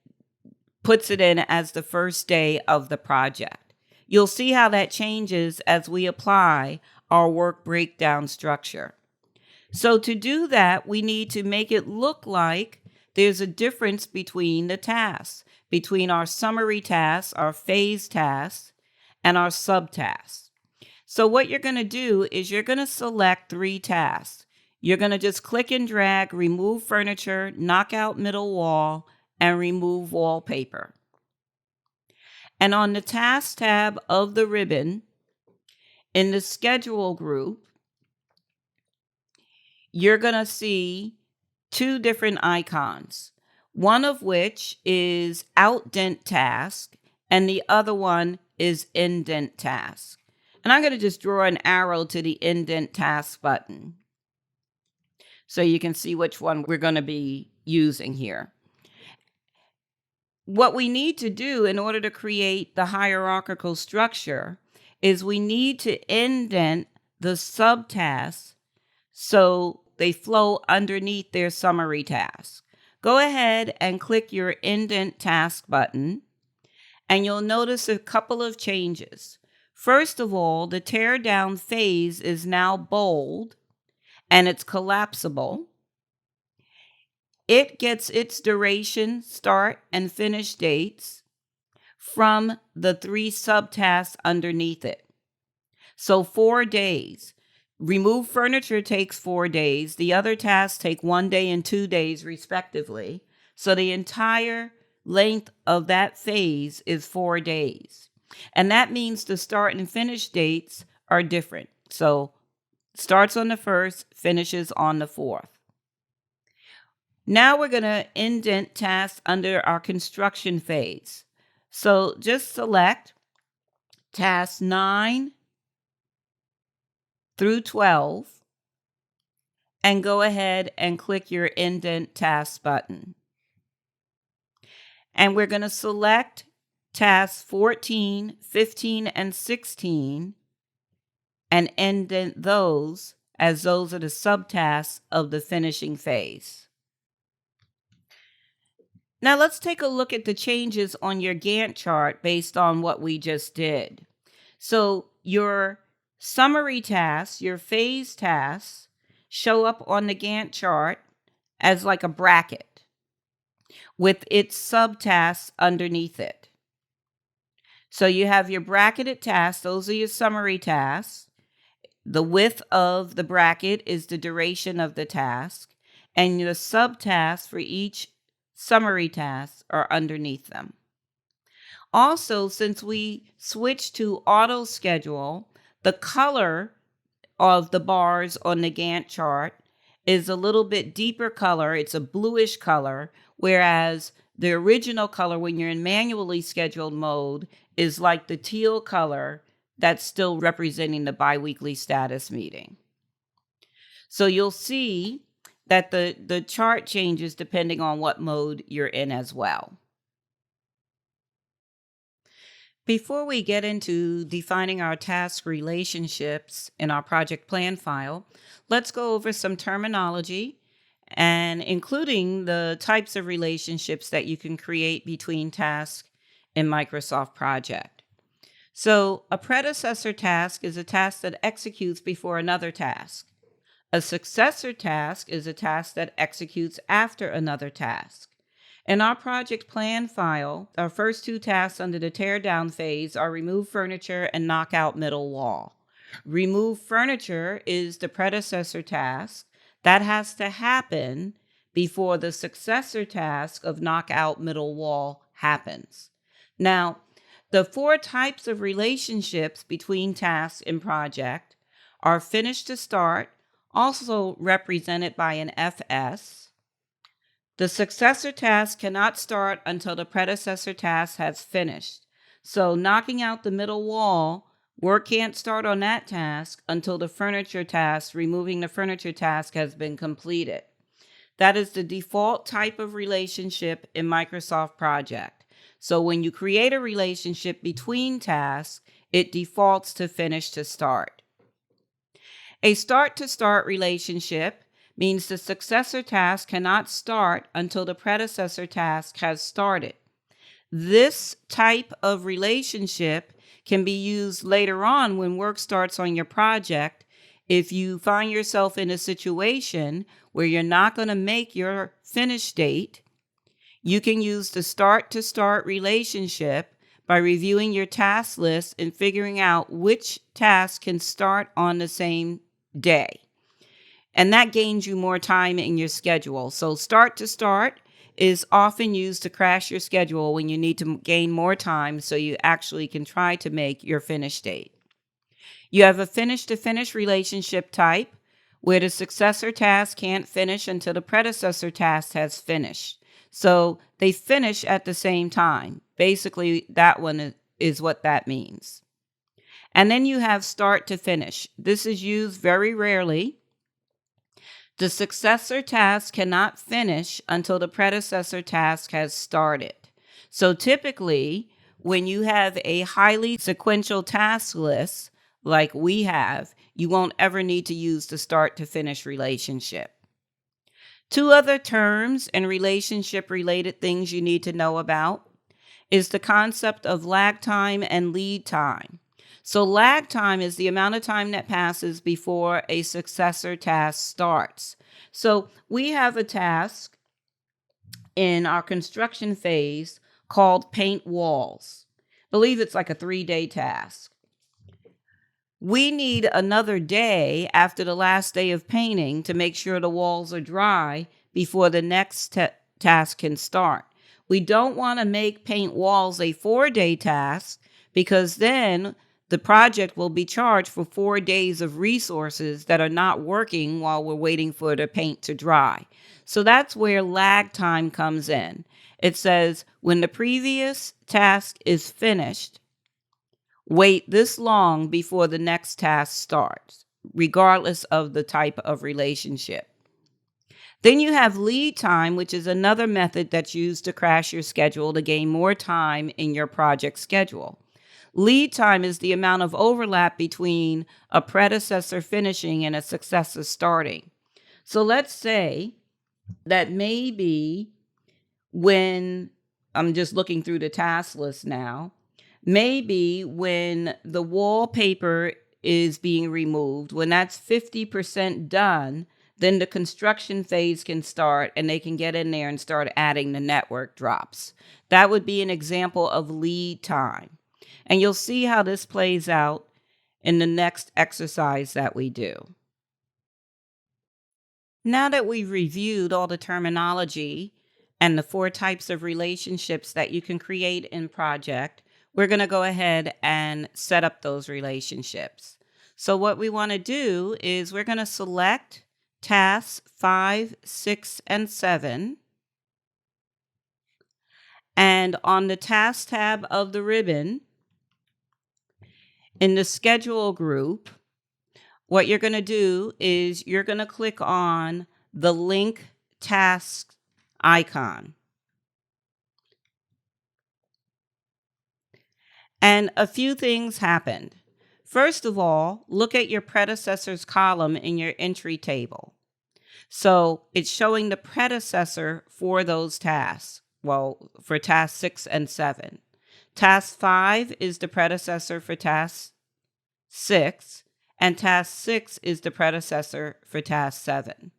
puts it in as the first day of the project. You'll see how that changes as we apply our work breakdown structure. So to do that, we need to make it look like there's a difference between the tasks, between our summary tasks, our phase tasks, and our subtasks. So what you're going to do is you're going to select 3 tasks. You're going to just click and drag, remove furniture, knock out middle wall, and remove wallpaper. And on the task tab of the ribbon, in the schedule group, you're going to see 2 different icons, one of which is outdent task and the other one is indent task. And I'm going to just draw an arrow to the indent task button so you can see which one we're going to be using here. What we need to do in order to create the hierarchical structure is we need to indent the subtasks so they flow underneath their summary task. Go ahead and click your indent task button, and you'll notice a couple of changes. First of all, the tear down phase is now bold and it's collapsible. It gets its duration, start, and finish dates from the 3 subtasks underneath it. So 4 days. Remove furniture takes 4 days. The other tasks take 1 day and 2 days, respectively. So the entire length of that phase is 4 days. And that means the start and finish dates are different. So starts on the 1st, finishes on the 4th. Now we're going to indent tasks under our construction phase. So just select tasks 9 through 12 and go ahead and click your indent tasks button. And we're going to select tasks 14, 15, and 16 and indent those as those are the subtasks of the finishing phase. Now let's take a look at the changes on your Gantt chart based on what we just did. So your summary tasks, your phase tasks, show up on the Gantt chart as like a bracket with its subtasks underneath it. So you have your bracketed tasks, those are your summary tasks. The width of the bracket is the duration of the task, and your subtasks for each summary tasks are underneath them. Also, since we switched to auto schedule, the color of the bars on the Gantt chart is a little bit deeper color. It's a bluish color, whereas the original color when you're in manually scheduled mode is like the teal color that's still representing the biweekly status meeting. So you'll see that the chart changes depending on what mode you're in as well. Before we get into defining our task relationships in our project plan file, let's go over some terminology and including the types of relationships that you can create between tasks in Microsoft Project. So a predecessor task is a task that executes before another task. A successor task is a task that executes after another task. In our project plan file, our first 2 tasks under the tear down phase are remove furniture and knock out middle wall. Remove furniture is the predecessor task. That has to happen before the successor task of knock out middle wall happens. Now, the 4 types of relationships between tasks in project are finish to start, also represented by an FS, The successor task cannot start until the predecessor task has finished. So knocking out the middle wall, work can't start on that task until the furniture task, removing the furniture task, has been completed. That is the default type of relationship in Microsoft Project. So when you create a relationship between tasks, it defaults to finish to start. A start to start relationship means the successor task cannot start until the predecessor task has started. This type of relationship can be used later on when work starts on your project. If you find yourself in a situation where you're not going to make your finish date, you can use the start to start relationship by reviewing your task list and figuring out which task can start on the same day. And that gains you more time in your schedule. So start to start is often used to crash your schedule when you need to gain more time so you actually can try to make your finish date. You have a finish to finish relationship type where the successor task can't finish until the predecessor task has finished. So they finish at the same time. Basically, that one is what that means. And then you have start to finish. This is used very rarely. The successor task cannot finish until the predecessor task has started. So typically, when you have a highly sequential task list, like we have, you won't ever need to use the start to finish relationship. Two other terms and relationship related things you need to know about is the concept of lag time and lead time. So lag time is the amount of time that passes before a successor task starts. So we have a task in our construction phase called paint walls. I believe it's like a 3-day task. We need another day after the last day of painting to make sure the walls are dry before the next task can start. We don't want to make paint walls a 4-day task because then the project will be charged for 4 days of resources that are not working while we're waiting for the paint to dry. So that's where lag time comes in. It says when the previous task is finished, wait this long before the next task starts, regardless of the type of relationship. Then you have lead time, which is another method that's used to crash your schedule to gain more time in your project schedule. Lead time is the amount of overlap between a predecessor finishing and a successor starting. So let's say that maybe when, I'm just looking through the task list now, maybe when the wallpaper is being removed, when that's 50% done, then the construction phase can start and they can get in there and start adding the network drops. That would be an example of lead time. And you'll see how this plays out in the next exercise that we do. Now that we've reviewed all the terminology and the 4 types of relationships that you can create in project, we're going to go ahead and set up those relationships. So what we want to do is we're going to select tasks 5, 6, and 7. And on the task tab of the ribbon, in the schedule group, what you're going to do is you're going to click on the link task icon. And a few things happened. First of all, look at your predecessors column in your entry table. So it's showing the predecessor for those tasks. Well, for task 6 and 7. Task 5 is the predecessor for task 6, and task 6 is the predecessor for task 7.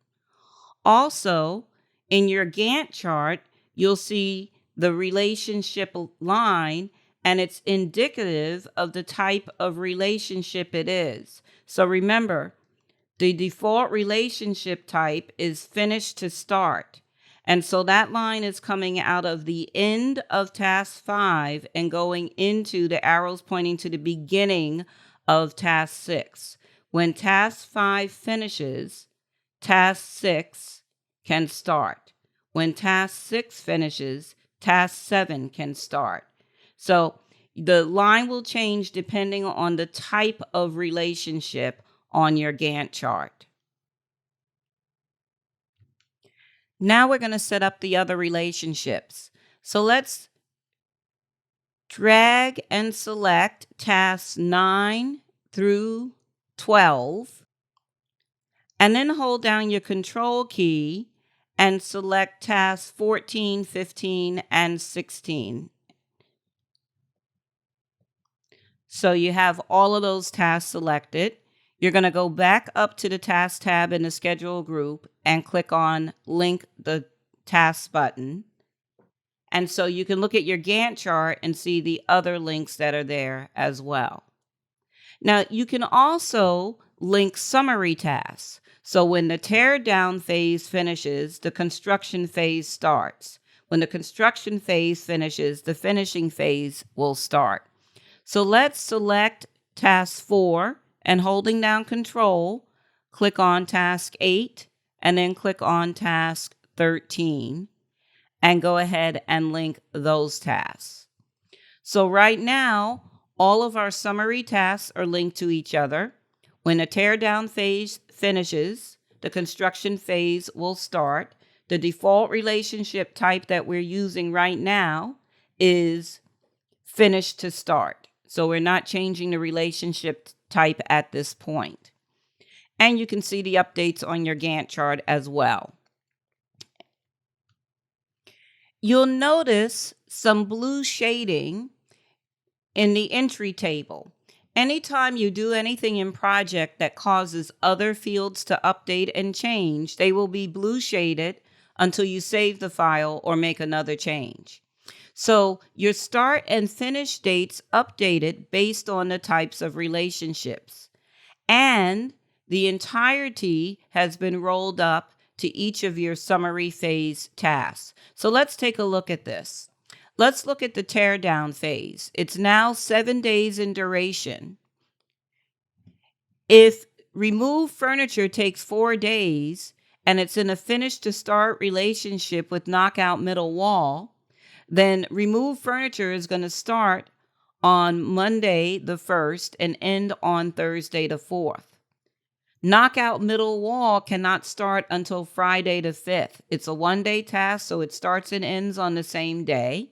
Also, in your Gantt chart, you'll see the relationship line, and it's indicative of the type of relationship it is. So remember, the default relationship type is finish to start. And so that line is coming out of the end of task 5 and going into the arrows pointing to the beginning of task 6. When task 5 finishes, task 6 can start. When task 6 finishes, task 7 can start. So the line will change depending on the type of relationship on your Gantt chart. Now we're going to set up the other relationships. So let's drag and select tasks 9 through 12, and then hold down your control key and select tasks 14, 15, and 16. So you have all of those tasks selected. You're going to go back up to the task tab in the schedule group and click on link the tasks button. And so you can look at your Gantt chart and see the other links that are there as well. Now you can also link summary tasks. So when the tear down phase finishes, the construction phase starts. When the construction phase finishes, the finishing phase will start. So let's select task 4 and holding down control, click on task 8 and then click on task 13 and go ahead and link those tasks. So right now, all of our summary tasks are linked to each other. When the tear down phase finishes, the construction phase will start. The default relationship type that we're using right now is finish to start. So we're not changing the relationship type at this point. And you can see the updates on your Gantt chart as well. You'll notice some blue shading in the entry table. Anytime you do anything in project that causes other fields to update and change, they will be blue shaded until you save the file or make another change. So your start and finish dates updated based on the types of relationships. And the entirety has been rolled up to each of your summary phase tasks. So let's take a look at this. Let's look at the tear down phase. It's now 7 days in duration. If remove furniture takes 4 days and it's in a finish to start relationship with knockout middle wall, then remove furniture is going to start on Monday the 1st and end on Thursday the 4th. Knockout middle wall cannot start until Friday the 5th. It's a 1-day task, so it starts and ends on the same day.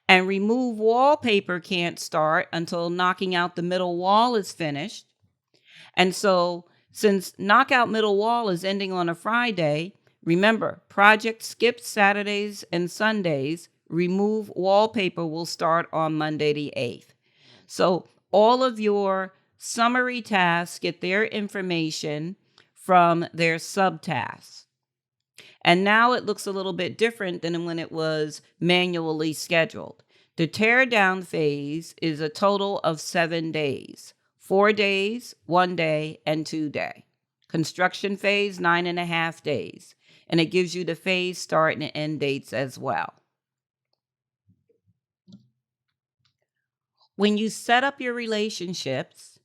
And remove wallpaper can't start until knocking out the middle wall is finished. And so since knockout middle wall is ending on a Friday, remember, project skips Saturdays and Sundays. Remove wallpaper will start on Monday the 8th. So all of your summary tasks get their information from their subtasks. And now it looks a little bit different than when it was manually scheduled. The tear down phase is a total of 7 days, 4 days, 1 day, and 2 day. Construction phase, 9.5 days. And it gives you the phase start and end dates as well. When you set up your relationships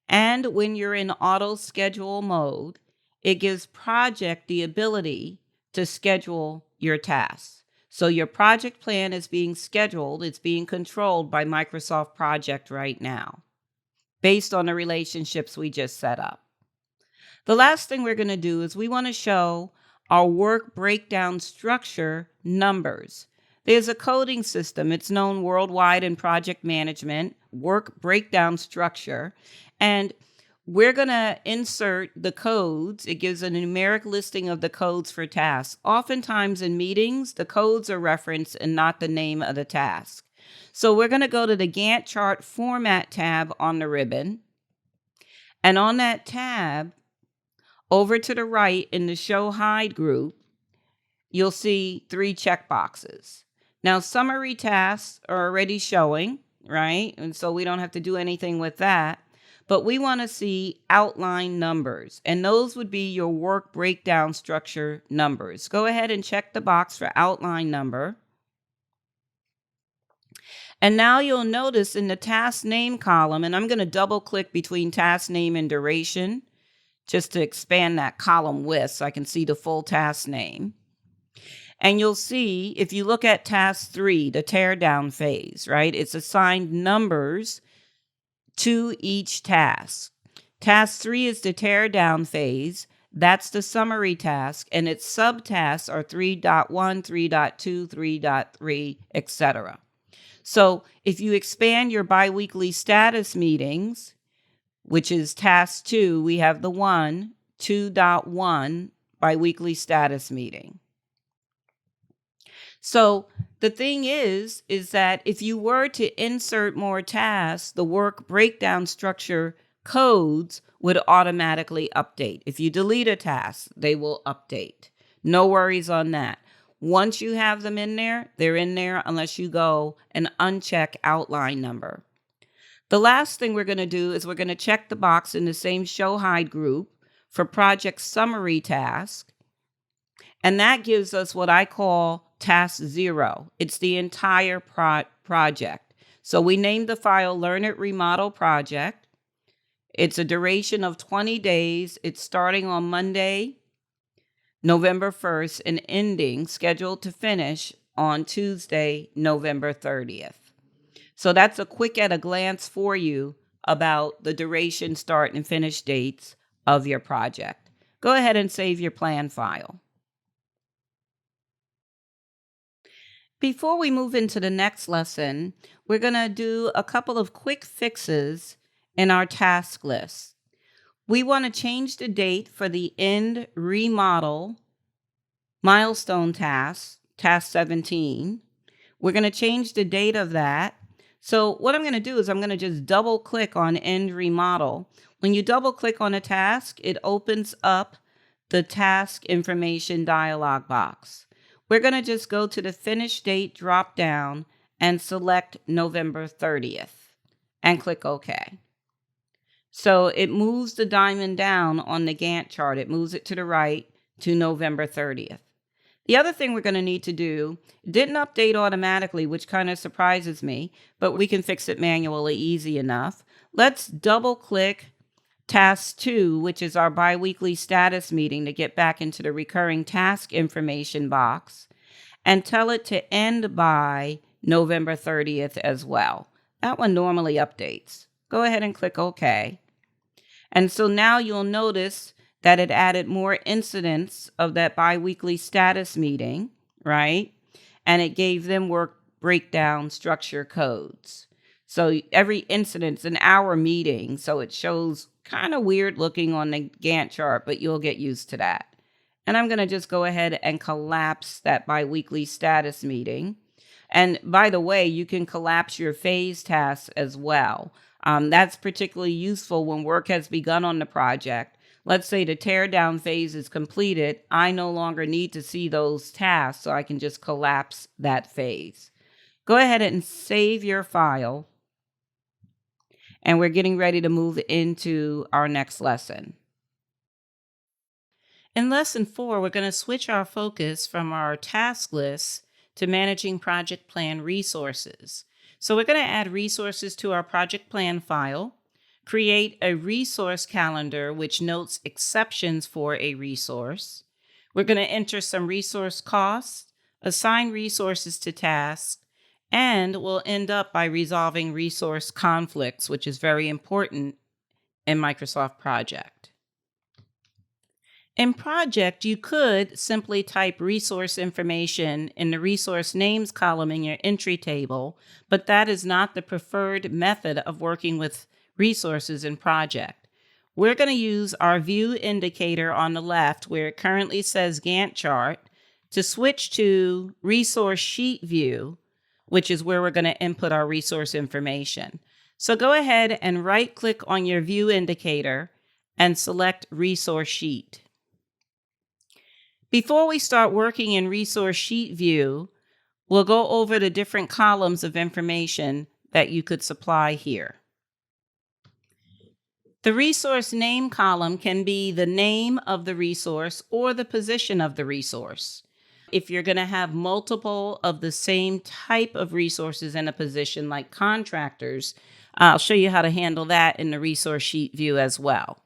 and when you're in auto schedule mode, it gives project the ability to schedule your tasks. So your project plan is being scheduled, it's being controlled by Microsoft Project right now, based on the relationships we just set up. The last thing we're going to do is we want to show our work breakdown structure numbers. There's a coding system. It's known worldwide in project management, work breakdown structure. And we're going to insert the codes. It gives a numeric listing of the codes for tasks. Oftentimes in meetings, the codes are referenced and not the name of the task. So we're going to go to the Gantt chart format tab on the ribbon. And on that tab, over to the right in the show hide group, you'll see 3 checkboxes. Now, summary tasks are already showing, right? And so we don't have to do anything with that. But we want to see outline numbers, and those would be your work breakdown structure numbers. Go ahead and check the box for outline number. And now you'll notice in the task name column, and I'm going to double click between task name and duration just to expand that column width so I can see the full task name. And you'll see if you look at task 3, the tear down phase, right? It's assigned numbers to each task. Task 3 is the tear down phase. That's the summary task, and its subtasks are 3.1, 3.2, 3.3, etc. So if you expand your biweekly status meetings, which is task 2, we have the 2.1 biweekly status meeting. So the thing is that if you were to insert more tasks, the work breakdown structure codes would automatically update. If you delete a task, they will update. No worries on that. Once you have them in there, they're in there unless you go and uncheck outline number. The last thing we're going to do is we're going to check the box in the same show hide group for project summary task. And that gives us what I call task 0. It's the entire project. So we named the file Learnit Remodel Project. It's a duration of 20 days. It's starting on Monday, November 1st, and ending, scheduled to finish on Tuesday, November 30th. So that's a quick at a glance for you about the duration, start, and finish dates of your project. Go ahead and save your plan file. Before we move into the next lesson, we're going to do a couple of quick fixes in our task list. We want to change the date for the end remodel milestone task, task 17. We're going to change the date of that. So what I'm going to do is I'm going to just double click on end remodel. When you double click on a task, it opens up the task information dialog box. We're going to just go to the finish date drop down and select November 30th and click OK. So it moves the diamond down on the Gantt chart. It moves it to the right to November 30th. The other thing we're going to need to do, didn't update automatically, which kind of surprises me, but we can fix it manually easy enough. Let's double click task 2, which is our biweekly status meeting, to get back into the recurring task information box, and tell it to end by November 30th as well. That one normally updates. Go ahead and click OK. And so now you'll notice that it added more incidents of that biweekly status meeting, right? And it gave them work breakdown structure codes. So every incident's an hour meeting, so it shows kind of weird looking on the Gantt chart, but you'll get used to that. And I'm going to just go ahead and collapse that biweekly status meeting. And by the way, you can collapse your phase tasks as well. That's particularly useful when work has begun on the project. Let's say the tear down phase is completed. I no longer need to see those tasks, so I can just collapse that phase. Go ahead and save your file. And we're getting ready to move into our next lesson. In lesson 4, we're going to switch our focus from our task list to managing project plan resources. So we're going to add resources to our project plan file, create a resource calendar which notes exceptions for a resource. We're going to enter some resource costs, assign resources to tasks, and we'll end up by resolving resource conflicts, which is very important in Microsoft Project. In Project, you could simply type resource information in the resource names column in your entry table, but that is not the preferred method of working with resources in Project. We're going to use our view indicator on the left where it currently says Gantt chart to switch to resource sheet view, which is where we're going to input our resource information. So go ahead and right click on your view indicator and select resource sheet. Before we start working in resource sheet view, we'll go over the different columns of information that you could supply here. The resource name column can be the name of the resource or the position of the resource. If you're going to have multiple of the same type of resources in a position like contractors, I'll show you how to handle that in the resource sheet view as well.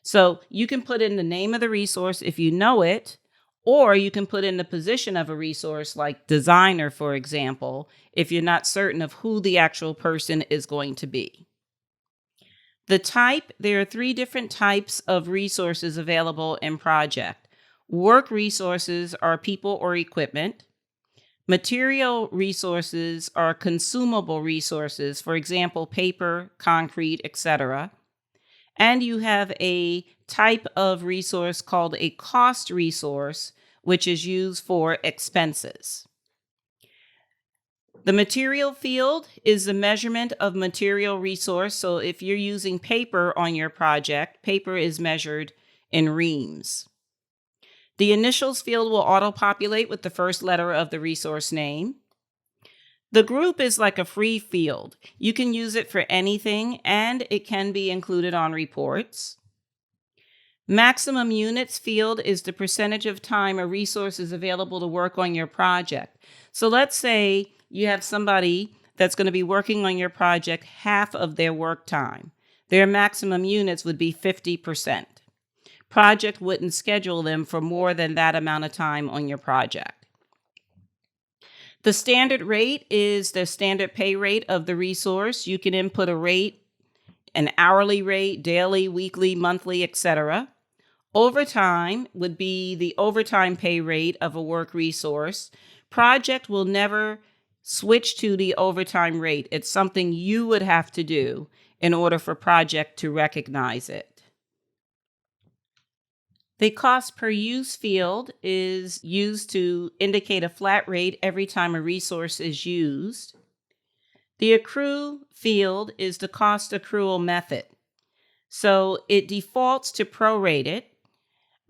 So you can put in the name of the resource if you know it, Or you can put in the position of a resource like designer, for example, if you're not certain of who the actual person is going to be. The type, there are 3 different types of resources available in project. Work resources are people or equipment. Material resources are consumable resources, for example, paper, concrete, etc. And you have a type of resource called a cost resource, which is used for expenses. The material field is the measurement of material resource. So if you're using paper on your project, paper is measured in reams. The initials field will auto-populate with the first letter of the resource name. The group is like a free field. You can use it for anything, and it can be included on reports. Maximum units field is the percentage of time a resource is available to work on your project. So let's say you have somebody that's going to be working on your project half of their work time. Their maximum units would be 50%. Project wouldn't schedule them for more than that amount of time on your project. The standard rate is the standard pay rate of the resource. You can input a rate, an hourly rate, daily, weekly, monthly, etc. Overtime would be the overtime pay rate of a work resource. Project will never switch to the overtime rate. It's something you would have to do in order for project to recognize it. The cost per use field is used to indicate a flat rate every time a resource is used. The accrue field is the cost accrual method. So it defaults to prorated,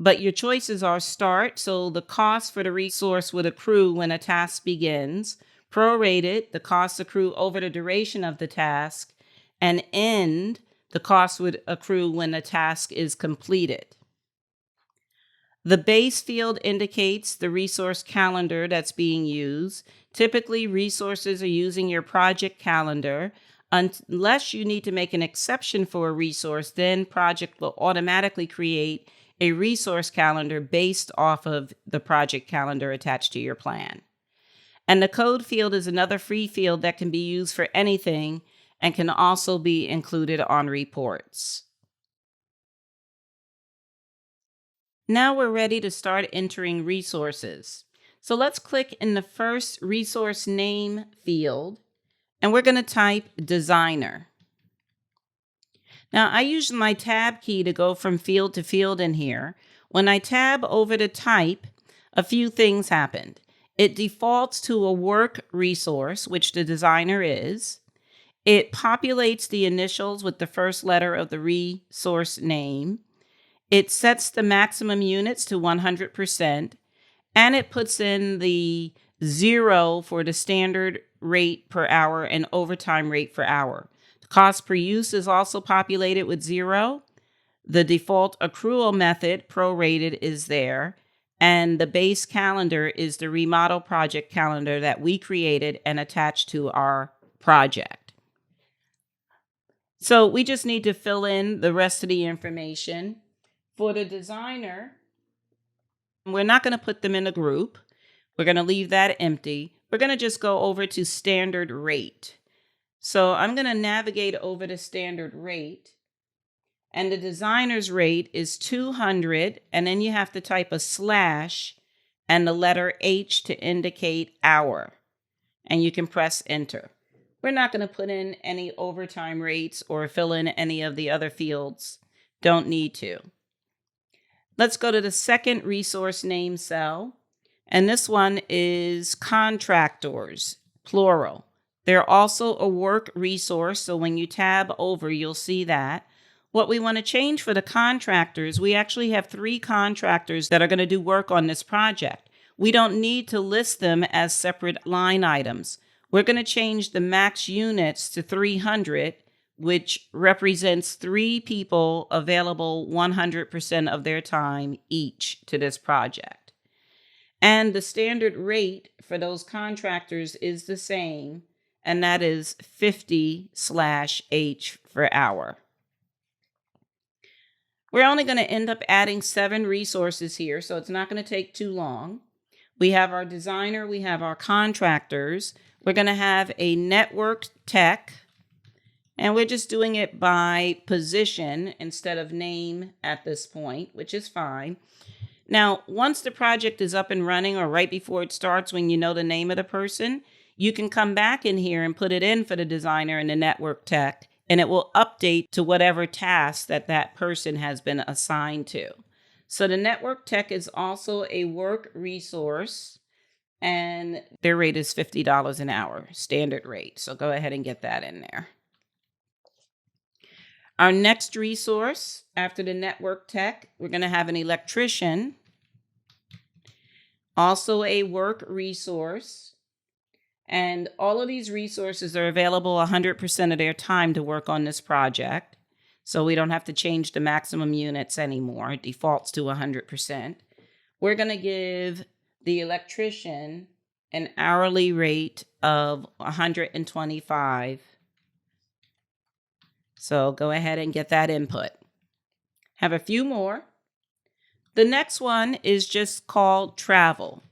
but your choices are start, so the cost for the resource would accrue when a task begins. Prorated, the costs accrue over the duration of the task. And end, the cost would accrue when the task is completed. The base field indicates the resource calendar that's being used. Typically, resources are using your project calendar. Unless you need to make an exception for a resource, then project will automatically create a resource calendar based off of the project calendar attached to your plan. And the code field is another free field that can be used for anything and can also be included on reports. Now we're ready to start entering resources. So let's click in the first resource name field, and we're going to type designer. Now I use my tab key to go from field to field in here. When I tab over to type, a few things happened. It defaults to a work resource, which the designer is. It populates the initials with the first letter of the resource name. It sets the maximum units to 100%, and it puts in the 0 for the standard rate per hour and overtime rate per hour. The cost per use is also populated with 0. The default accrual method, prorated, is there. And the base calendar is the remodel project calendar that we created and attached to our project. So we just need to fill in the rest of the information. For the designer, we're not going to put them in a group. We're going to leave that empty. We're going to just go over to standard rate. So I'm going to navigate over to standard rate. And the designer's rate is 200. And then you have to type a slash and the letter H to indicate hour. And you can press enter. We're not going to put in any overtime rates or fill in any of the other fields. Don't need to. Let's go to the second resource name cell. And this one is contractors, plural. They're also a work resource. So when you tab over, you'll see that. What we want to change for the contractors, we actually have 3 contractors that are going to do work on this project. We don't need to list them as separate line items. We're going to change the max units to 300, which represents 3 people available 100% of their time each to this project. And the standard rate for those contractors is the same, and that is 50/H per hour. We're only going to end up adding 7 resources here, so it's not going to take too long. We have our designer, we have our contractors. We're going to have a network tech, and we're just doing it by position instead of name at this point, which is fine. Now, once the project is up and running, or right before it starts, when you know the name of the person, you can come back in here and put it in for the designer and the network tech, and it will update to whatever task that that person has been assigned to. So the network tech is also a work resource, and their rate is $50 an hour, standard rate. So go ahead and get that in there. Our next resource after the network tech, we're going to have an electrician, also a work resource. And all of these resources are available 100% of their time to work on this project. So we don't have to change the maximum units anymore. It defaults to 100%. We're going to give the electrician an hourly rate of $125. So go ahead and get that input. Have a few more. The next one is just called travel.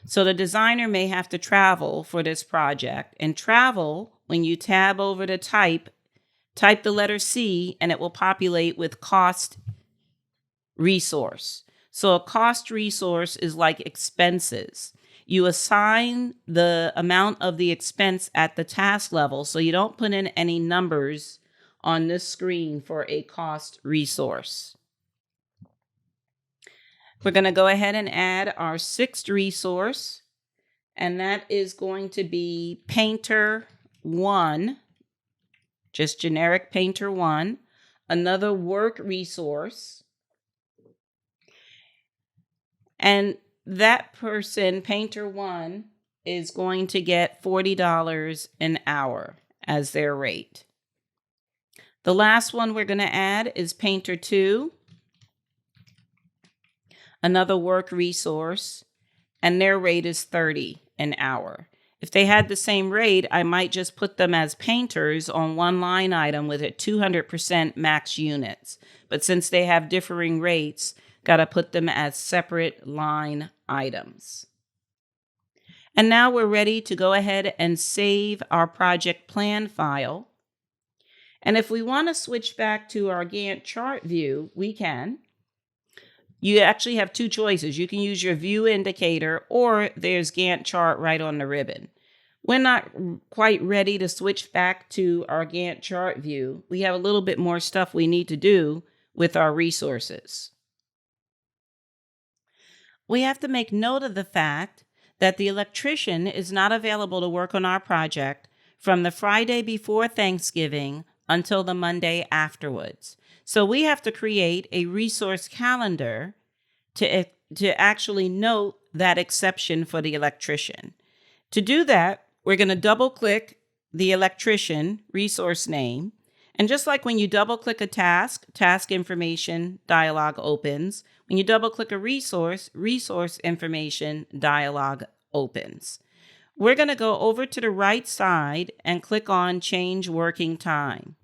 So the designer may have to travel for this project. And travel, when you tab over to type the letter C, and it will populate with cost resource. So a cost resource is like expenses. You assign the amount of the expense at the task level, so you don't put in any numbers on this screen for a cost resource. We're going to go ahead and add our 6th resource, and that is going to be Painter 1, just generic Painter 1, another work resource. And that person, Painter 1, is going to get $40 an hour as their rate. The last one we're going to add is Painter 2, another work resource, and their rate is $30 an hour. If they had the same rate, I might just put them as painters on one line item with a 200% max units. But since they have differing rates, got to put them as separate line items. And now we're ready to go ahead and save our project plan file. And if we want to switch back to our Gantt chart view, we can. You actually have 2 choices. You can use your view indicator, or there's Gantt chart right on the ribbon. We're not quite ready to switch back to our Gantt chart view. We have a little bit more stuff we need to do with our resources. We have to make note of the fact that the electrician is not available to work on our project from the Friday before Thanksgiving until the Monday afterwards. So we have to create a resource calendar to actually note that exception for the electrician. To do that, we're going to double click the electrician resource name. And just like when you double click a task information dialog opens. When you double click a resource information dialog opens. We're going to go over to the right side and click on change working time.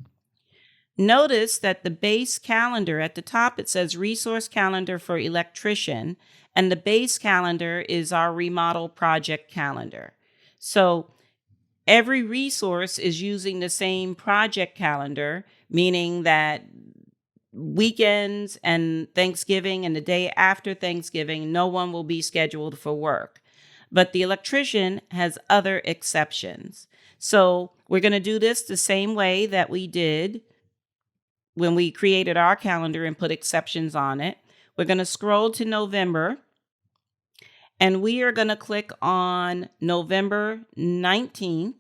Notice that the base calendar at the top, it says resource calendar for electrician, and the base calendar is our remodel project calendar. So every resource is using the same project calendar, meaning that weekends and Thanksgiving and the day after Thanksgiving, no one will be scheduled for work. But the electrician has other exceptions. So we're going to do this the same way that we did when we created our calendar and put exceptions on it. We're going to scroll to November, and we are going to click on November 19th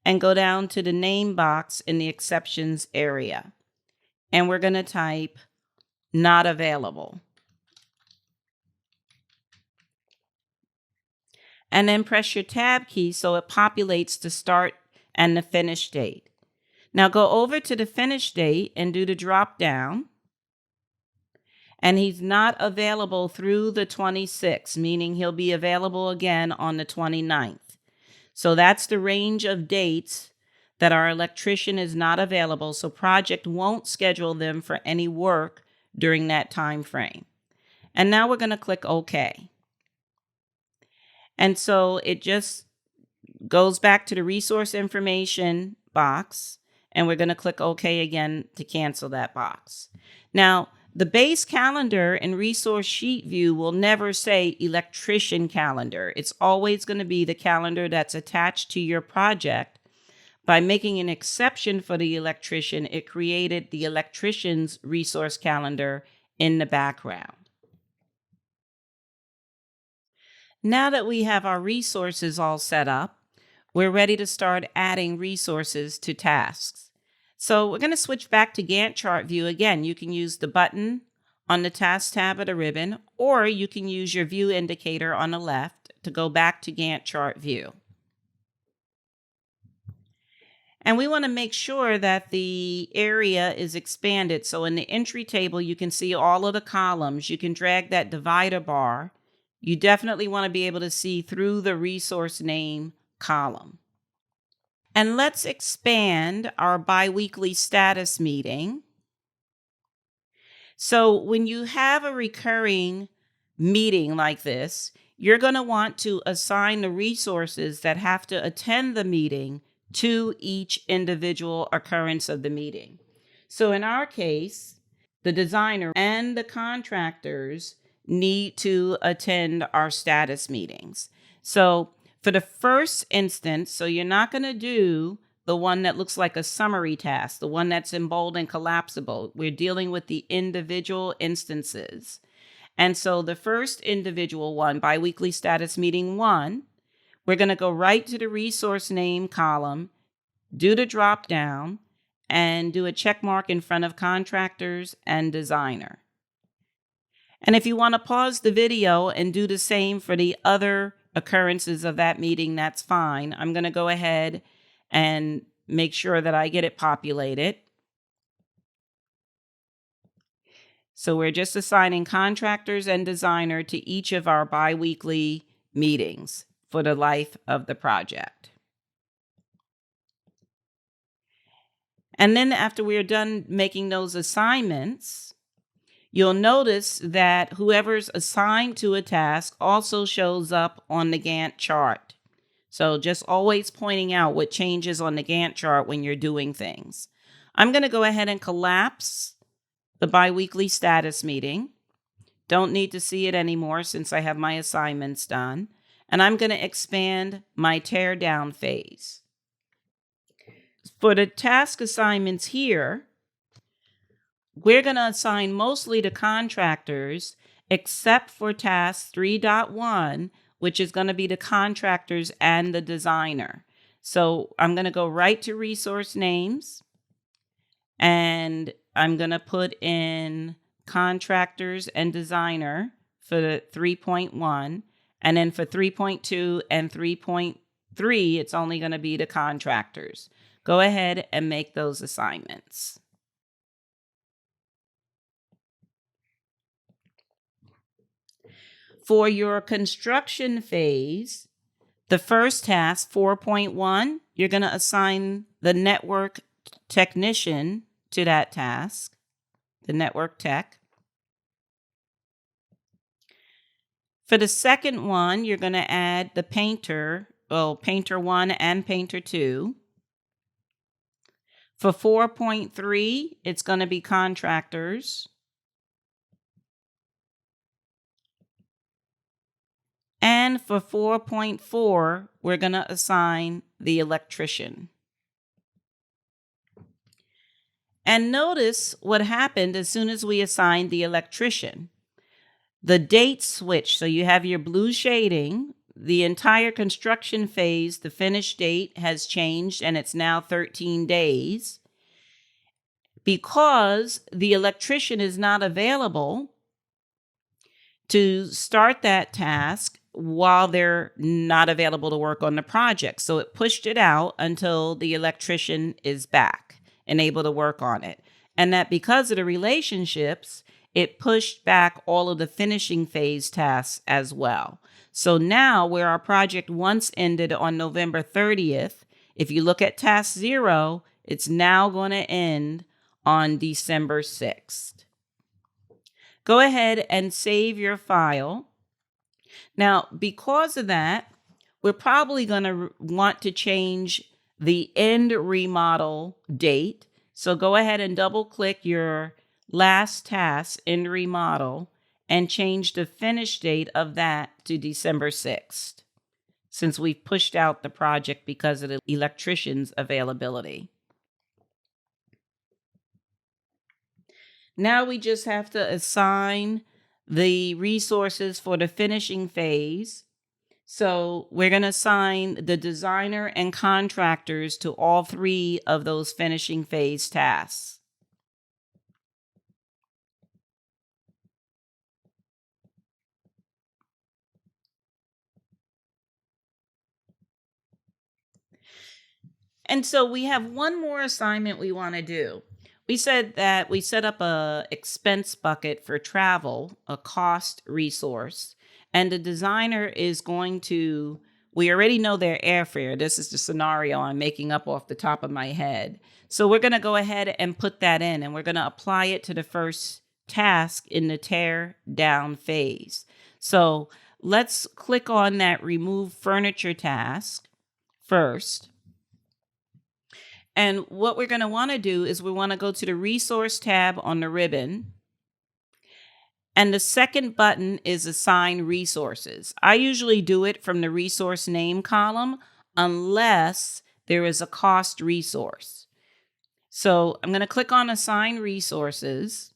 and go down to the name box in the exceptions area. And we're going to type not available. And then press your tab key so it populates the start and the finish date. Now go over to the finish date and do the drop down. And he's not available through the 26th, meaning he'll be available again on the 29th. So that's the range of dates that our electrician is not available. So project won't schedule them for any work during that time frame. And now we're going to click OK. And so it just goes back to the resource information box, and we're going to click OK again to cancel that box. Now, the base calendar in resource sheet view will never say electrician calendar. It's always going to be the calendar that's attached to your project. By making an exception for the electrician, it created the electrician's resource calendar in the background. Now that we have our resources all set up, we're ready to start adding resources to tasks. So we're going to switch back to Gantt chart view. Again, you can use the button on the task tab of the ribbon, or you can use your view indicator on the left to go back to Gantt chart view. And we want to make sure that the area is expanded. So in the entry table, you can see all of the columns. You can drag that divider bar. You definitely want to be able to see through the resource name column. And let's expand our biweekly status meeting. So when you have a recurring meeting like this, you're going to want to assign the resources that have to attend the meeting to each individual occurrence of the meeting. So in our case, the designer and the contractors need to attend our status meetings. So for the first instance, so you're not going to do the one that looks like a summary task, the one that's in bold and collapsible. We're dealing with the individual instances. And so the first individual one, biweekly status meeting 1, we're going to go right to the resource name column, do the drop down, and do a check mark in front of contractors and designer. And if you want to pause the video and do the same for the other occurrences of that meeting, that's fine. I'm going to go ahead and make sure that I get it populated. So we're just assigning contractors and designer to each of our biweekly meetings for the life of the project. And then after we're done making those assignments, you'll notice that whoever's assigned to a task also shows up on the Gantt chart. So just always pointing out what changes on the Gantt chart when you're doing things. I'm going to go ahead and collapse the biweekly status meeting. Don't need to see it anymore since I have my assignments done. And I'm going to expand my tear down phase. For the task assignments here, we're going to assign mostly to contractors, except for task 3.1, which is going to be the contractors and the designer. So I'm going to go right to resource names, and I'm going to put in contractors and designer for the 3.1. And then for 3.2 and 3.3, it's only going to be the contractors. Go ahead and make those assignments. For your construction phase, the first task, 4.1, you're going to assign the network technician to that task, the network tech. For the second one, you're going to add the painter, painter 1 and painter 2. For 4.3, it's going to be contractors. And for 4.4, we're going to assign the electrician. And notice what happened as soon as we assigned the electrician. The date switched. So you have your blue shading. The entire construction phase, the finish date has changed, and it's now 13 days. Because the electrician is not available to start that task while they're not available to work on the project. So it pushed it out until the electrician is back and able to work on it. And that because of the relationships, it pushed back all of the finishing phase tasks as well. So now where our project once ended on November 30th, if you look at task 0, it's now going to end on December 6th. Go ahead and save your file. Now, because of that, we're probably going to want to change the end remodel date. So go ahead and double click your last task in remodel and change the finish date of that to December 6th, since we've pushed out the project because of the electrician's availability. Now we just have to assign the resources for the finishing phase. So we're going to assign the designer and contractors to all 3 of those finishing phase tasks. And so we have one more assignment we want to do. We said that we set up a expense bucket for travel, a cost resource, and the designer is going to, we already know their airfare. This is the scenario I'm making up off the top of my head. So we're going to go ahead and put that in, and we're going to apply it to the first task in the tear down phase. So let's click on that remove furniture task first. And what we're going to want to do is we want to go to the resource tab on the ribbon. And the second button is assign resources. I usually do it from the resource name column unless there is a cost resource. So I'm going to click on assign resources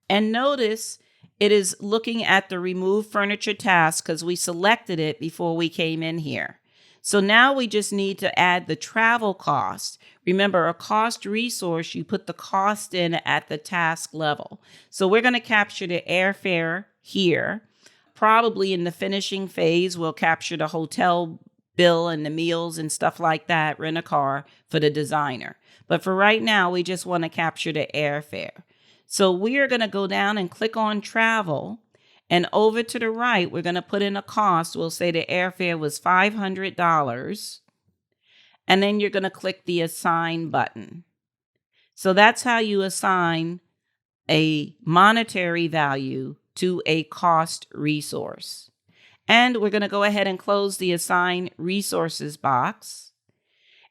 and notice it is looking at the remove furniture task because we selected it before we came in here. So now we just need to add the travel cost. Remember, a cost resource, you put the cost in at the task level. So we're going to capture the airfare here. Probably in the finishing phase, we'll capture the hotel bill and the meals and stuff like that, rent a car for the designer. But for right now, we just want to capture the airfare. So we are going to go down and click on travel. And over to the right, we're going to put in a cost. We'll say the airfare was $500. And then you're going to click the assign button. So that's how you assign a monetary value to a cost resource. And we're going to go ahead and close the assign resources box.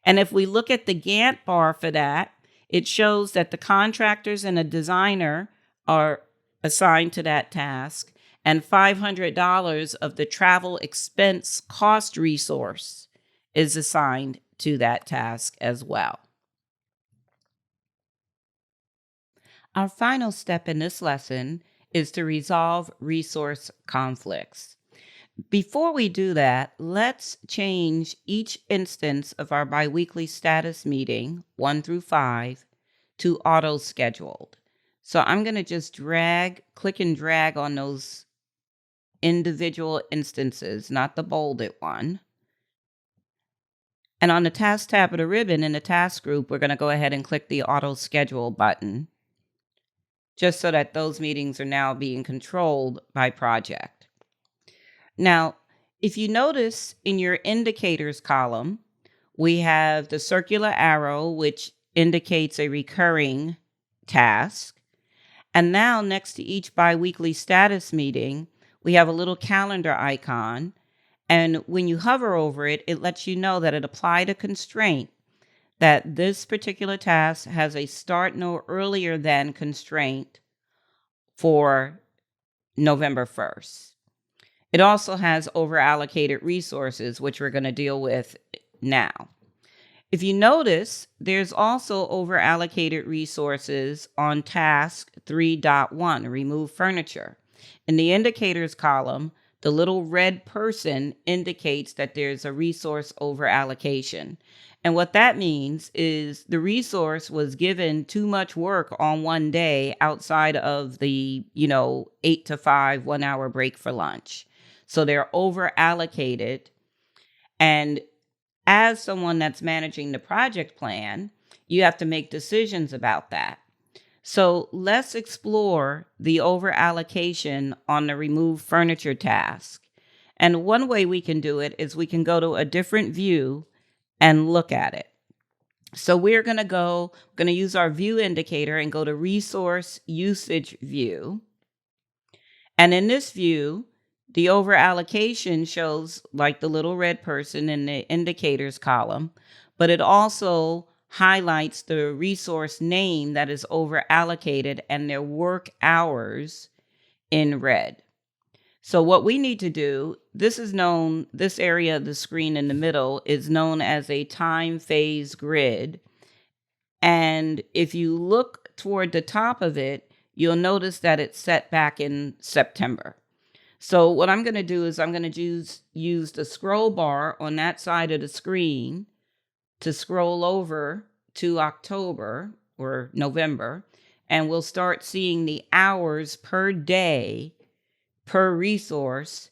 And if we look at the Gantt bar for that, it shows that the contractors and a designer are assigned to that task, and $500 of the travel expense cost resource is assigned to that task as well. Our final step in this lesson is to resolve resource conflicts. Before we do that, let's change each instance of our biweekly status meeting, 1 through 5, to auto-scheduled. So I'm going to just click and drag on those individual instances, not the bolded one. And on the task tab of the ribbon in the task group, we're going to go ahead and click the auto-schedule button, just so that those meetings are now being controlled by project. Now, if you notice in your indicators column, we have the circular arrow, which indicates a recurring task. And now next to each biweekly status meeting, we have a little calendar icon. And when you hover over it, it lets you know that it applied a constraint that this particular task has a start no earlier than constraint for November 1st. It also has over-allocated resources, which we're going to deal with now. If you notice, there's also over-allocated resources on task 3.1, remove furniture. In the indicators column, the little red person indicates that there's a resource over-allocation. And what that means is the resource was given too much work on one day outside of the, 8 to 5, 1 hour break for lunch. So they're over allocated. And as someone that's managing the project plan, you have to make decisions about that. So let's explore the over allocation on the remove furniture task. And one way we can do it is we can go to a different view and look at it. So we're going to use our view indicator and go to resource usage view. And in this view, the over allocation shows like the little red person in the indicators column, but it also highlights the resource name that is over allocated and their work hours in red. So what we need to do, this area of the screen in the middle is known as a time phase grid. And if you look toward the top of it, you'll notice that it's set back in September. So what I'm going to do is I'm going to use the scroll bar on that side of the screen to scroll over to October or November, and we'll start seeing the hours per day per resource.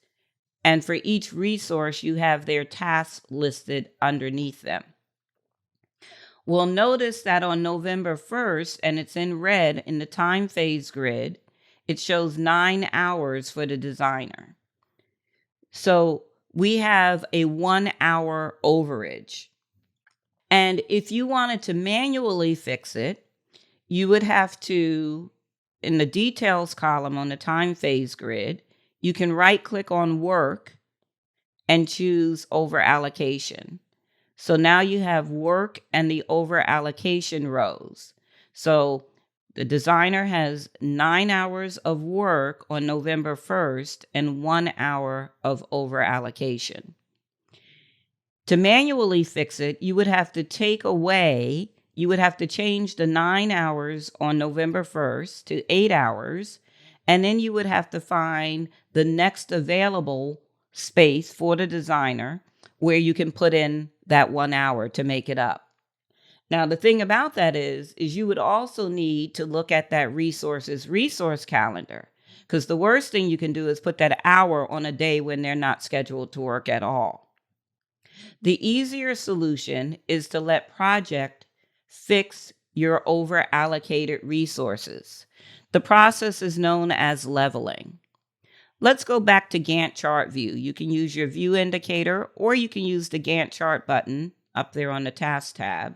And for each resource, you have their tasks listed underneath them. We'll notice that on November 1st, and it's in red in the time phase grid, it shows 9 hours for the designer. So we have a 1 hour overage. And if you wanted to manually fix it, you would have to, in the details column on the time phase grid, you can right click on work and choose over allocation. So now you have work and the over allocation rows. So the designer has 9 hours of work on November 1st and 1 hour of over allocation. To manually fix it, you would have to change the 9 hours on November 1st to 8 hours, and then you would have to find the next available space for the designer where you can put in that 1 hour to make it up. Now, the thing about that is you would also need to look at that resource calendar, because the worst thing you can do is put that hour on a day when they're not scheduled to work at all. The easier solution is to let project fix your over allocated resources. The process is known as leveling. Let's go back to Gantt chart view. You can use your view indicator, or you can use the Gantt chart button up there on the task tab.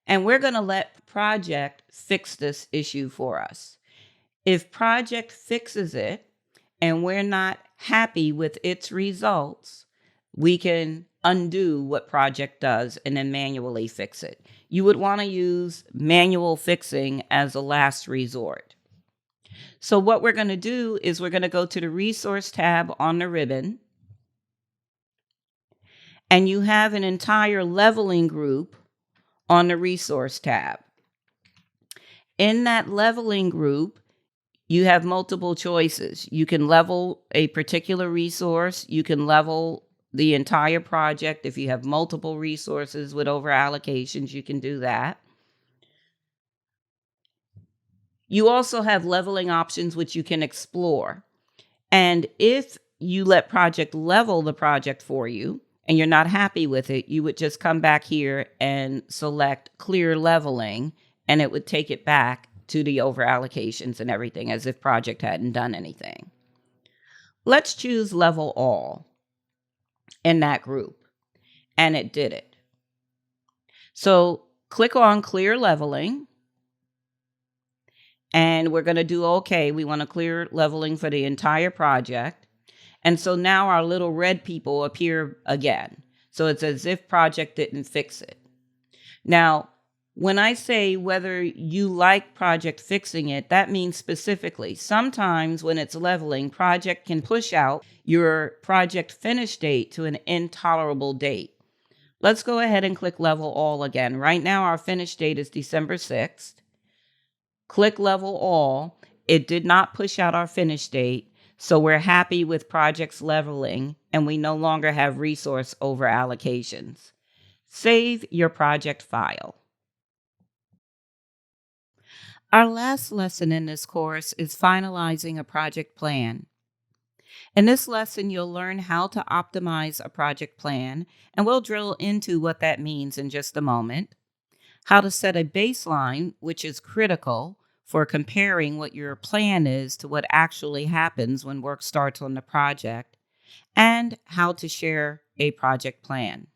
And we're going to let project fix this issue for us. If project fixes it and we're not happy with its results, we can undo what project does and then manually fix it. You would want to use manual fixing as a last resort. So what we're going to do is we're going to go to the resource tab on the ribbon, and you have an entire leveling group on the resource tab. In that leveling group, you have multiple choices. You can level a particular resource. You can level the entire project. If you have multiple resources with over allocations, you can do that. You also have leveling options, which you can explore. And if you let project level the project for you and you're not happy with it, you would just come back here and select clear leveling, and it would take it back to the over allocations and everything as if project hadn't done anything. Let's choose level all in that group, and it did it. So click on clear leveling, and we're going to do okay. We want to clear leveling for the entire project. And so now our little red people appear again. So it's as if project didn't fix it. Now, when I say whether you like project fixing it, that means specifically, sometimes when it's leveling, project can push out your project finish date to an intolerable date. Let's go ahead and click level all again. Right now, our finish date is December 6th. Click level all. It did not push out our finish date. So we're happy with projects leveling, and we no longer have resource over allocations. Save your project file. Our last lesson in this course is finalizing a project plan. In this lesson, you'll learn how to optimize a project plan, and we'll drill into what that means in just a moment. How to set a baseline, which is critical for comparing what your plan is to what actually happens when work starts on the project, and how to share a project plan.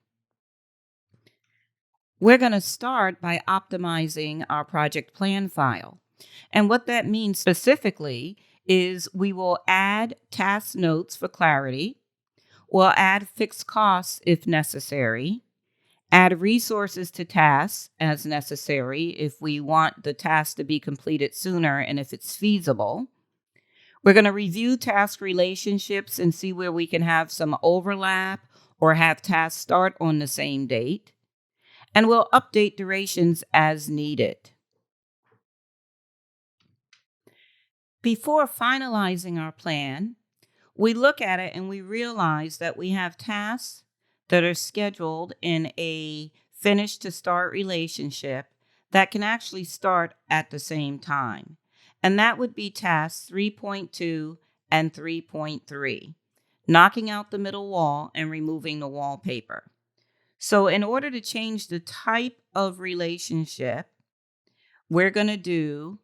We're going to start by optimizing our project plan file. And what that means specifically is we will add task notes for clarity. We'll add fixed costs if necessary, add resources to tasks as necessary if we want the task to be completed sooner and if it's feasible. We're going to review task relationships and see where we can have some overlap or have tasks start on the same date. And we'll update durations as needed. Before finalizing our plan, we look at it and we realize that we have tasks that are scheduled in a finish to start relationship that can actually start at the same time. And that would be tasks 3.2 and 3.3, knocking out the middle wall and removing the wallpaper. So in order to change the type of relationship, we're going to do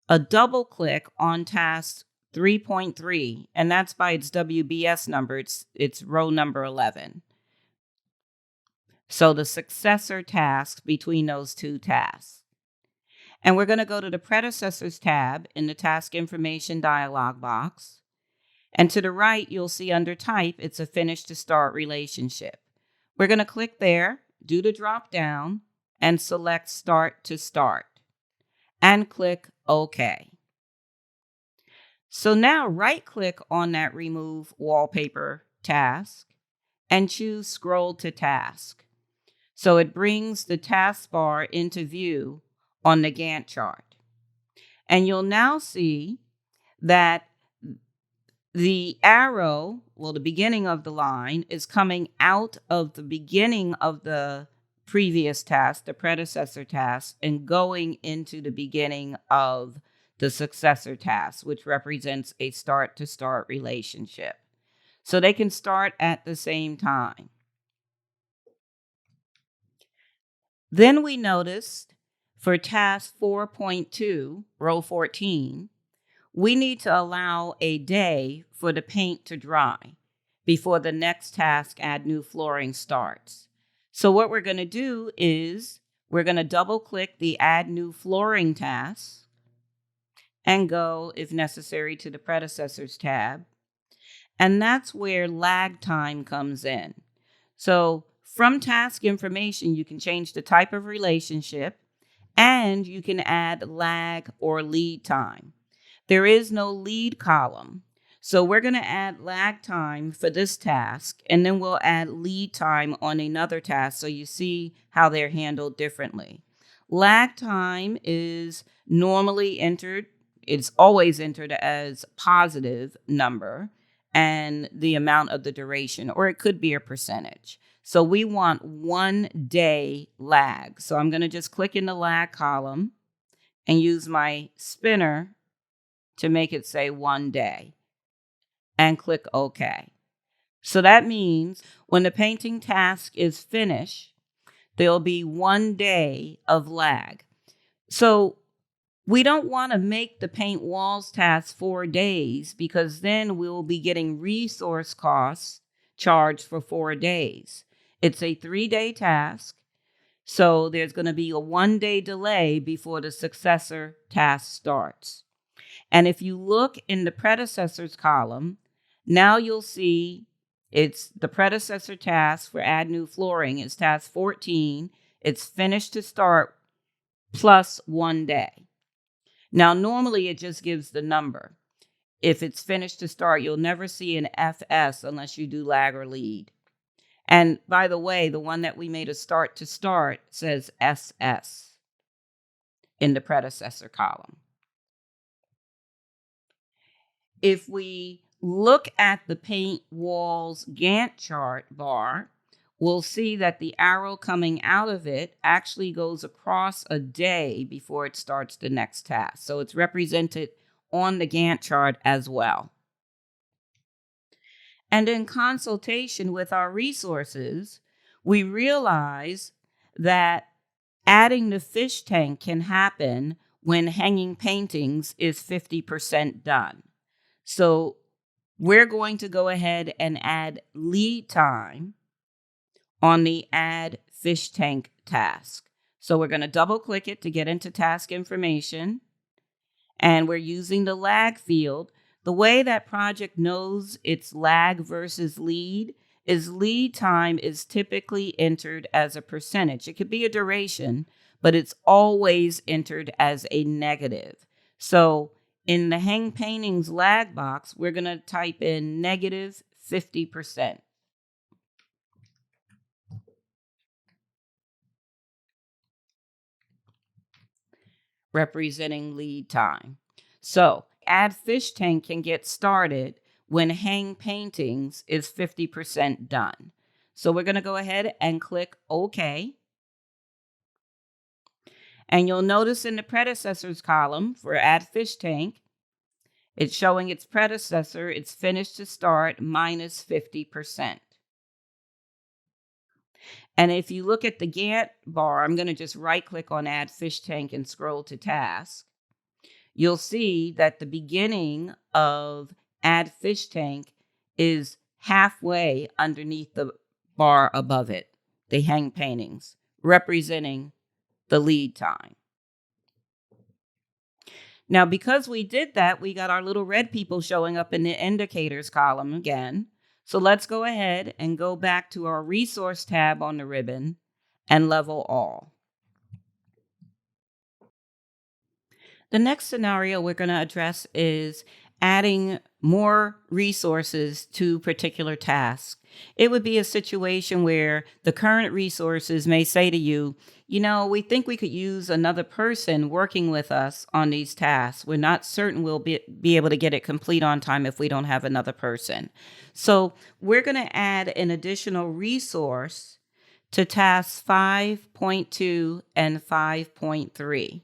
a double click on task 3.3, and that's by its WBS number. It's row number 11. So the successor task between those two tasks. And we're going to go to the predecessors tab in the task information dialog box. And to the right, you'll see under type, it's a finish to start relationship. We're going to click there, do the drop down, and select start to start. And click OK. So now right-click on that Remove Wallpaper task and choose Scroll to Task. So it brings the taskbar into view on the Gantt chart. And you'll now see that the arrow, the beginning of the line, is coming out of the beginning of the previous task, the predecessor task, and going into the beginning of the successor task, which represents a start-to-start relationship. So they can start at the same time. Then we noticed for task 4.2, row 14, we need to allow a day for the paint to dry before the next task, add new flooring, starts. So what we're going to do is we're going to double-click the Add New Flooring task and go, if necessary, to the Predecessors tab. And that's where lag time comes in. So from task information, you can change the type of relationship and you can add lag or lead time. There is no lead column. So we're going to add lag time for this task, and then we'll add lead time on another task so you see how they're handled differently. Lag time is normally entered, it's always entered as positive number and the amount of the duration, or it could be a percentage. So we want 1 day lag. So I'm going to just click in the lag column and use my spinner to make it say 1 day and click OK. So that means when the painting task is finished, there'll be 1 day of lag. So we don't want to make the paint walls task 4 days because then we'll be getting resource costs charged for 4 days. It's a 3-day task. So there's going to be a 1-day delay before the successor task starts. And if you look in the predecessors column, now you'll see it's the predecessor task for add new flooring. It's task 14. It's finished to start plus 1 day. Now, normally it just gives the number. If it's finished to start, you'll never see an FS unless you do lag or lead. And by the way, the one that we made a start to start says SS in the predecessor column. If we look at the paint walls Gantt chart bar, we'll see that the arrow coming out of it actually goes across a day before it starts the next task. So it's represented on the Gantt chart as well. And in consultation with our resources, we realize that adding the fish tank can happen when hanging paintings is 50% done. So we're going to go ahead and add lead time on the Add fish tank task. So we're going to double click it to get into task information. And we're using the lag field. The way that project knows it's lag versus lead is lead time is typically entered as a percentage. It could be a duration, but it's always entered as a negative. So in the hang paintings lag box, we're going to type in negative 50%. Representing lead time. So add fish tank can get started when hang paintings is 50% done. So we're going to go ahead and click OK. And you'll notice in the predecessors column for add fish tank, it's showing its predecessor, it's finished to start minus 50%. And if you look at the Gantt bar, I'm going to just right click on add fish tank and scroll to task. You'll see that the beginning of add fish tank is halfway underneath the bar above it, the hang paintings, representing the lead time. Now, because we did that, we got our little red people showing up in the indicators column again. So let's go ahead and go back to our resource tab on the ribbon and level all. The next scenario we're going to address is adding more resources to particular tasks. It would be a situation where the current resources may say to you, you know, we think we could use another person working with us on these tasks. We're not certain we'll be able to get it complete on time if we don't have another person. So we're going to add an additional resource to tasks 5.2 and 5.3.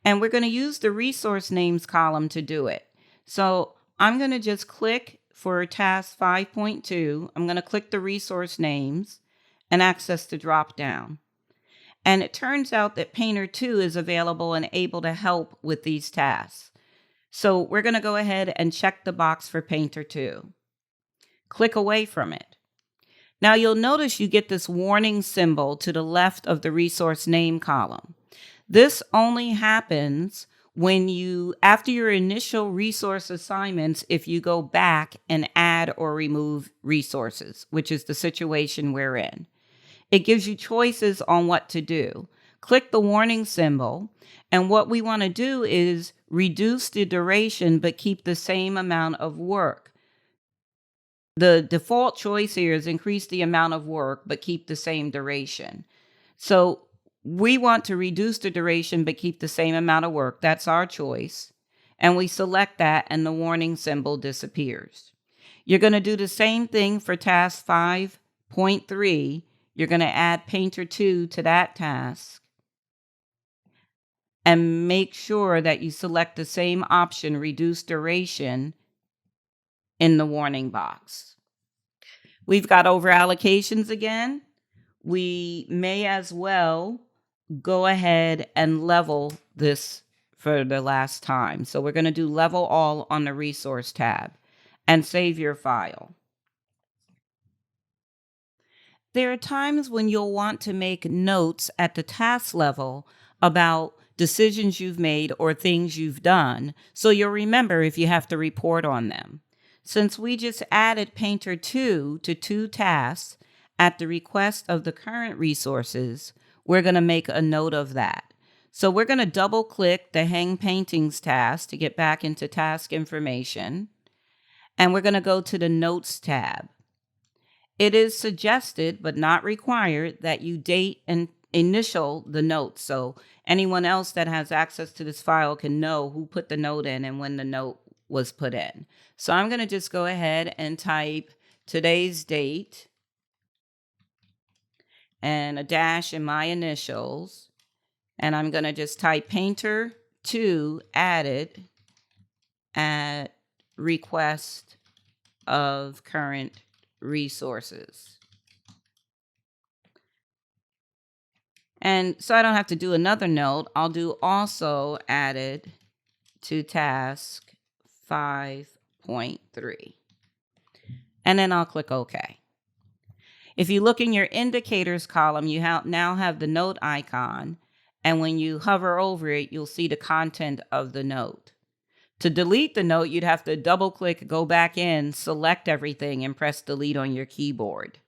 And we're going to use the resource names column to do it. So I'm going to just click for task 5.2. I'm going to click the resource names and access the drop down. And it turns out that Painter 2 is available and able to help with these tasks. So we're going to go ahead and check the box for Painter 2. Click away from it. Now you'll notice you get this warning symbol to the left of the resource name column. This only happens when after your initial resource assignments, if you go back and add or remove resources, which is the situation we're in. It gives you choices on what to do. Click the warning symbol, and what we want to do is reduce the duration but keep the same amount of work. The default choice here is increase the amount of work but keep the same duration. So we want to reduce the duration but keep the same amount of work. That's our choice. And we select that and the warning symbol disappears. You're going to do the same thing for task 5.3. You're going to add Painter 2 to that task. And make sure that you select the same option, reduce duration, in the warning box. We've got over allocations again. We may as well go ahead and level this for the last time. So we're going to do level all on the resource tab and save your file. There are times when you'll want to make notes at the task level about decisions you've made or things you've done, so you'll remember if you have to report on them. Since we just added Painter 2 to 2 tasks at the request of the current resources, we're going to make a note of that. So we're going to double click the Hang Paintings task to get back into task information. And we're going to go to the Notes tab. It is suggested, but not required, that you date and initial the note. So anyone else that has access to this file can know who put the note in and when the note was put in. So I'm going to just go ahead and type today's date and a dash in my initials. And I'm going to just type Painter 2 added at request of current resources. And so I don't have to do another note. I'll do also added to task 5.3. And then I'll click OK. If you look in your indicators column, you now have the note icon. And when you hover over it, you'll see the content of the note. To delete the note, you'd have to double click, go back in, select everything, and press delete on your keyboard.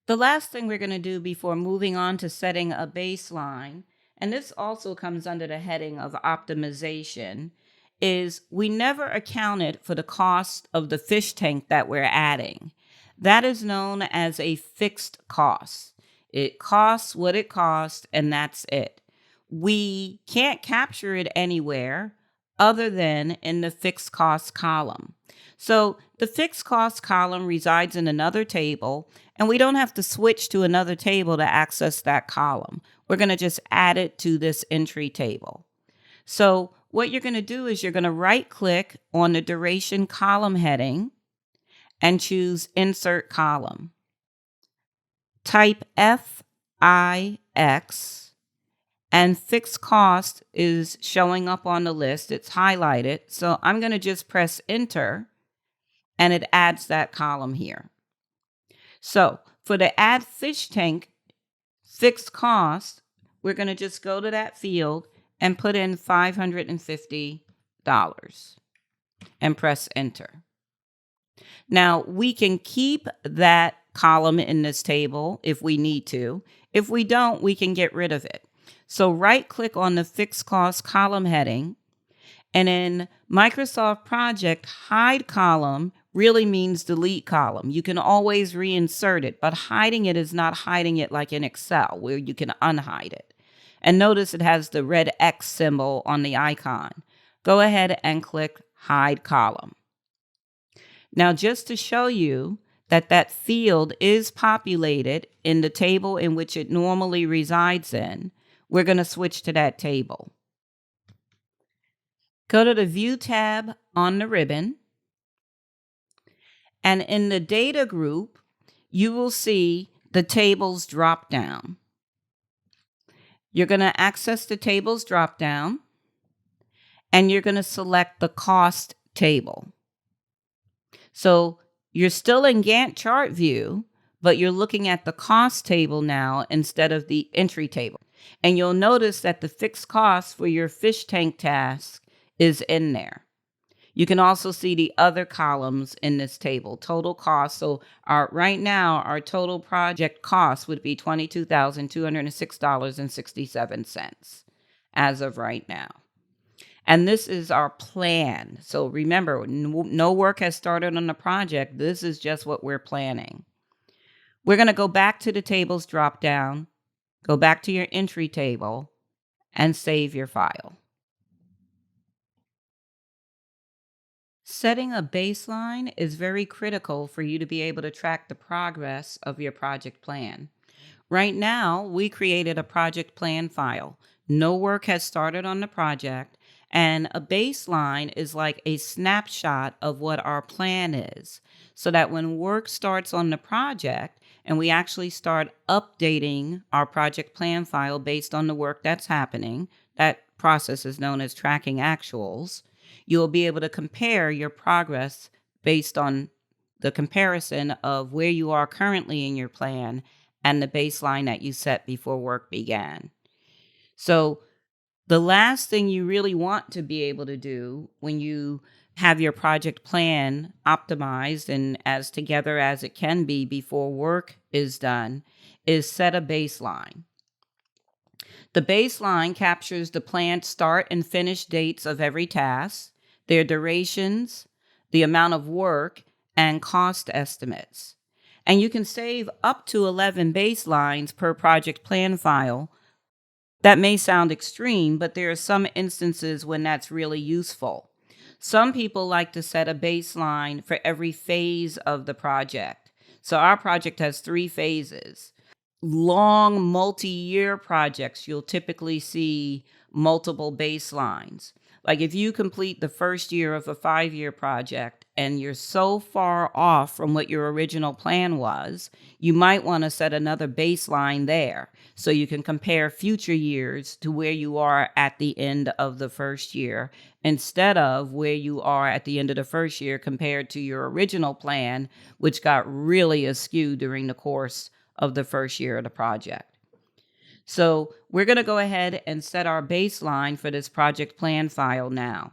The last thing we're going to do before moving on to setting a baseline, and this also comes under the heading of optimization, is we never accounted for the cost of the fish tank that we're adding. That is known as a fixed cost. It costs what it costs, and that's it. We can't capture it anywhere other than in the fixed cost column. So the fixed cost column resides in another table, and we don't have to switch to another table to access that column. We're going to just add it to this entry table. So what you're going to do is you're going to right click on the duration column heading and choose Insert Column. Type FIX, and fixed cost is showing up on the list. It's highlighted. So I'm going to just press Enter, and it adds that column here. So for the Add Fish Tank fixed cost, we're going to just go to that field and put in $550 and press Enter. Now, we can keep that column in this table if we need to. If we don't, we can get rid of it. So right-click on the fixed cost column heading, and in Microsoft Project, hide column really means delete column. You can always reinsert it, but hiding it is not hiding it like in Excel, where you can unhide it. And notice it has the red X symbol on the icon. Go ahead and click Hide Column. Now, just to show you that that field is populated in the table in which it normally resides in, we're going to switch to that table. Go to the View tab on the ribbon, and in the Data group, you will see the Tables drop-down. You're going to access the Tables drop-down, and you're going to select the Cost table. So you're still in Gantt chart view, but you're looking at the cost table now instead of the entry table. And you'll notice that the fixed cost for your fish tank task is in there. You can also see the other columns in this table, total cost. So right now, our total project cost would be $22,206.67 as of right now. And this is our plan. So remember, no work has started on the project. This is just what we're planning. We're going to go back to the tables drop-down, go back to your entry table, and save your file. Setting a baseline is very critical for you to be able to track the progress of your project plan. Right now, we created a project plan file. No work has started on the project, and a baseline is like a snapshot of what our plan is, so that when work starts on the project and we actually start updating our project plan file based on the work that's happening, that process is known as tracking actuals, you'll be able to compare your progress based on the comparison of where you are currently in your plan and the baseline that you set before work began. So the last thing you really want to be able to do when you have your project plan optimized and as together as it can be before work is done is set a baseline. The baseline captures the planned start and finish dates of every task, their durations, the amount of work, and cost estimates. And you can save up to 11 baselines per project plan file. That may sound extreme, but there are some instances when that's really useful. Some people like to set a baseline for every phase of the project. So our project has 3 phases. Long multi-year projects, you'll typically see multiple baselines. Like if you complete the first year of a 5-year project and you're so far off from what your original plan was, you might want to set another baseline there so you can compare future years to where you are at the end of the first year instead of where you are at the end of the first year compared to your original plan, which got really askew during the course of the first year of the project. So we're going to go ahead and set our baseline for this project plan file now.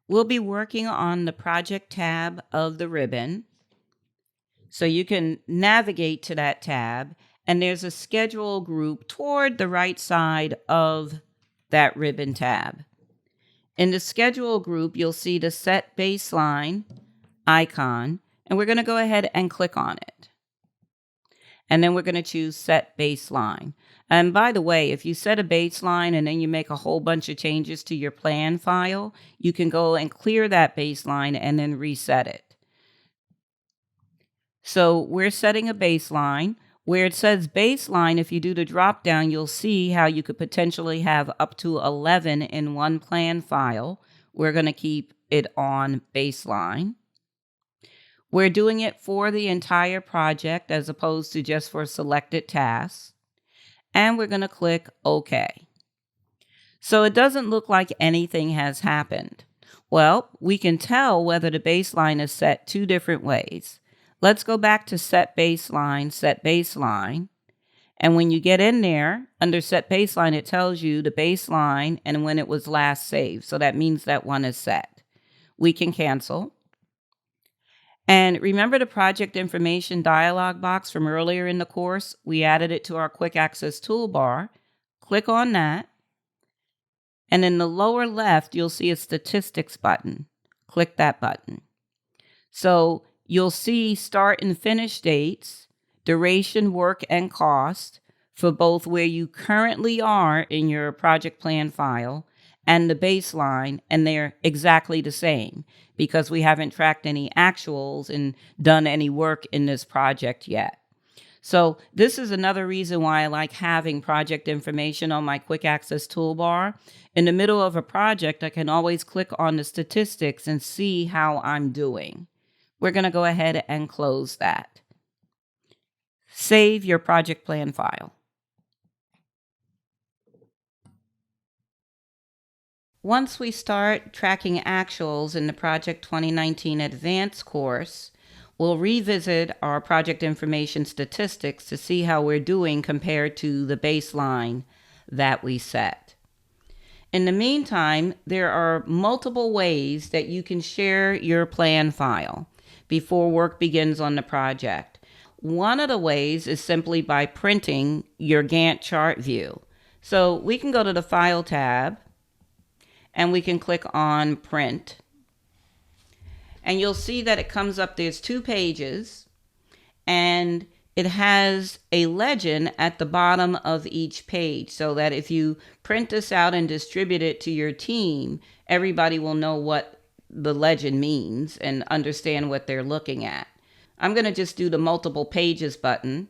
We'll be working on the project tab of the ribbon. So you can navigate to that tab, and there's a schedule group toward the right side of that ribbon tab. In the schedule group, you'll see the set baseline icon, and we're going to go ahead and click on it. And then we're going to choose set baseline. And by the way, if you set a baseline and then you make a whole bunch of changes to your plan file, you can go and clear that baseline and then reset it. So we're setting a baseline. Where it says baseline, if you do the drop down, you'll see how you could potentially have up to 11 in one plan file. We're going to keep it on baseline. We're doing it for the entire project as opposed to just for selected tasks. And we're going to click OK. So it doesn't look like anything has happened. Well, we can tell whether the baseline is set two different ways. Let's go back to set baseline. And when you get in there, under set baseline, it tells you the baseline and when it was last saved. So that means that one is set. We can cancel. And remember the project information dialog box from earlier in the course? We added it to our quick access toolbar. Click on that. And in the lower left, you'll see a statistics button. Click that button. So you'll see start and finish dates, duration, work, and cost for both where you currently are in your project plan file and the baseline, and they're exactly the same because we haven't tracked any actuals and done any work in this project yet. So this is another reason why I like having project information on my quick access toolbar. In the middle of a project, I can always click on the statistics and see how I'm doing. We're going to go ahead and close that. Save your project plan file. Once we start tracking actuals in the Project 2019 Advanced course, we'll revisit our project information statistics to see how we're doing compared to the baseline that we set. In the meantime, there are multiple ways that you can share your plan file before work begins on the project. One of the ways is simply by printing your Gantt chart view. So we can go to the File tab, and we can click on Print. And you'll see that it comes up, there's 2 pages, and it has a legend at the bottom of each page so that if you print this out and distribute it to your team, everybody will know what the legend means and understand what they're looking at. I'm going to just do the multiple pages button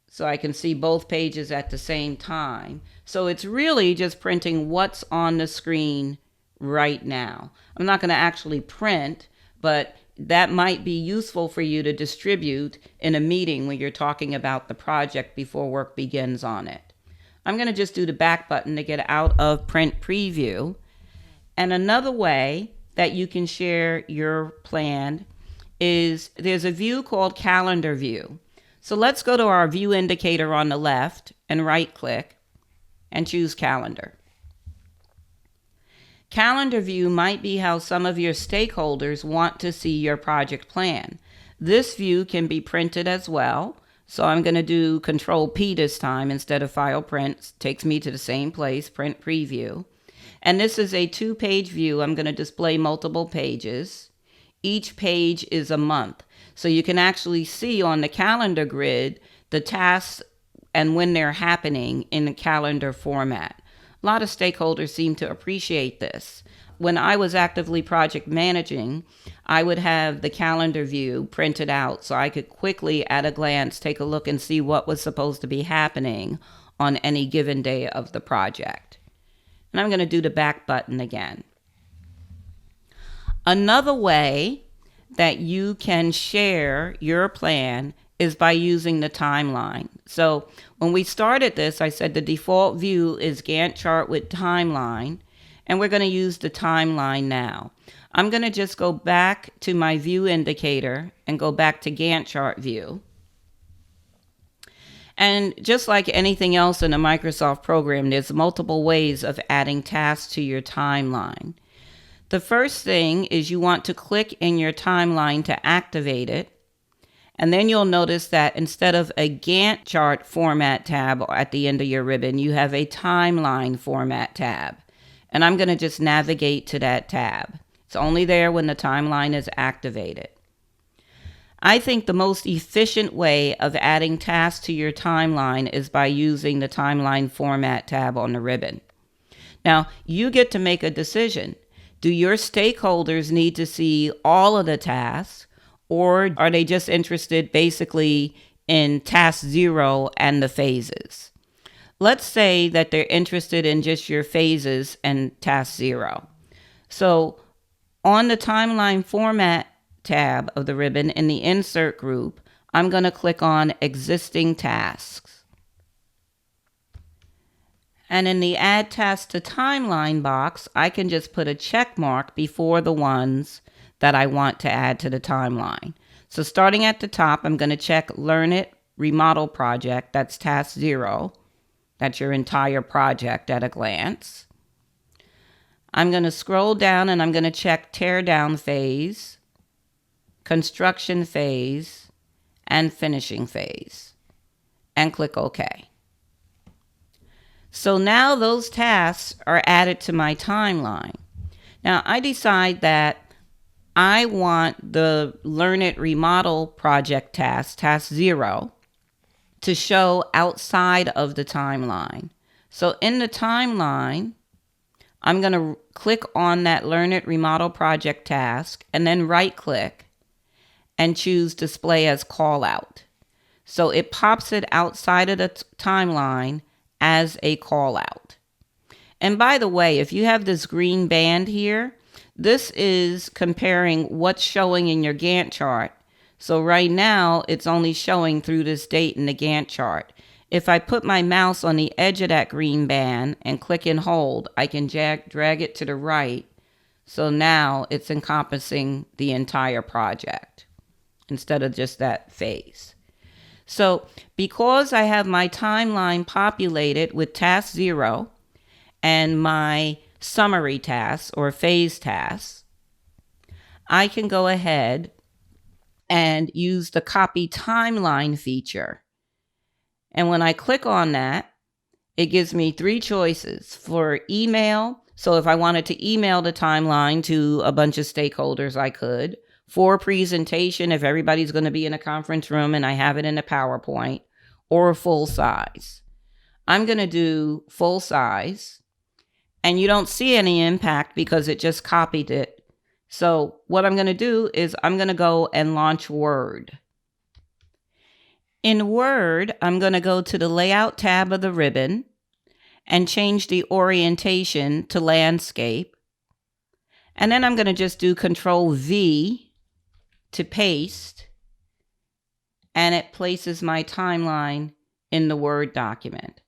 so I can see both pages at the same time. So it's really just printing what's on the screen right now. I'm not going to actually print, but that might be useful for you to distribute in a meeting when you're talking about the project before work begins on it. I'm going to just do the back button to get out of print preview. And another way that you can share your plan is there's a view called Calendar View. So let's go to our view indicator on the left and right click and choose Calendar. Calendar View might be how some of your stakeholders want to see your project plan. This view can be printed as well. So I'm going to do Control P this time instead of File Print. Takes me to the same place, Print Preview. And this is a 2-page view. I'm going to display multiple pages. Each page is a month. So you can actually see on the calendar grid the tasks and when they're happening in the calendar format. A lot of stakeholders seem to appreciate this. When I was actively project managing, I would have the calendar view printed out so I could quickly at a glance take a look and see what was supposed to be happening on any given day of the project. And I'm going to do the back button again. Another way that you can share your plan is by using the timeline. So when we started this, I said the default view is Gantt chart with timeline, and we're going to use the timeline now. I'm going to just go back to my view indicator and go back to Gantt chart view. And just like anything else in a Microsoft program, there's multiple ways of adding tasks to your timeline. The first thing is you want to click in your timeline to activate it. And then you'll notice that instead of a Gantt chart format tab at the end of your ribbon, you have a timeline format tab. And I'm going to just navigate to that tab. It's only there when the timeline is activated. I think the most efficient way of adding tasks to your timeline is by using the timeline format tab on the ribbon. Now, you get to make a decision. Do your stakeholders need to see all of the tasks, or are they just interested basically in task 0 and the phases? Let's say that they're interested in just your phases and task 0. So on the timeline format tab of the ribbon in the insert group, I'm going to click on existing tasks. And in the add task to timeline box, I can just put a check mark before the ones that I want to add to the timeline. So starting at the top, I'm going to check Learnit Remodel Project. That's task 0. That's your entire project at a glance. I'm going to scroll down and I'm going to check Tear Down Phase, Construction Phase, and Finishing Phase, and click OK. So now those tasks are added to my timeline. Now I decide that I want the Learnit Remodel Project task, task 0, to show outside of the timeline. So in the timeline, I'm going to click on that Learnit Remodel Project task and then right click and choose Display as Callout. So it pops it outside of the timeline as a callout. And by the way, if you have this green band here, this is comparing what's showing in your Gantt chart. So right now, it's only showing through this date in the Gantt chart. If I put my mouse on the edge of that green band and click and hold, I can drag it to the right. So now it's encompassing the entire project instead of just that phase. So because I have my timeline populated with task 0 and my summary tasks or phase tasks, I can go ahead and use the copy timeline feature. And when I click on that, it gives me 3 choices for email. So if I wanted to email the timeline to a bunch of stakeholders, I could. For presentation, if everybody's going to be in a conference room and I have it in a PowerPoint, or full size. I'm going to do full size, and you don't see any impact because it just copied it. So what I'm going to do is I'm going to go and launch Word. In Word, I'm going to go to the Layout tab of the ribbon and change the orientation to landscape. And then I'm going to just do Control V to paste, and it places my timeline in the Word document.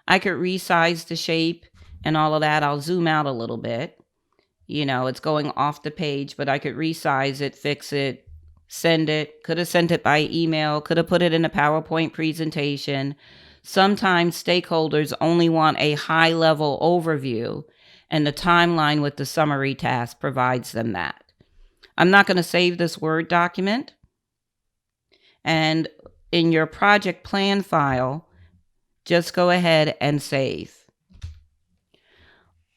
I could resize the shape and all of that. I'll zoom out a little bit. You know, it's going off the page, but I could resize it, fix it, send it. Could have sent it by email, could have put it in a PowerPoint presentation. Sometimes stakeholders only want a high-level overview, and the timeline with the summary task provides them that. I'm not going to save this Word document. And in your project plan file, just go ahead and save.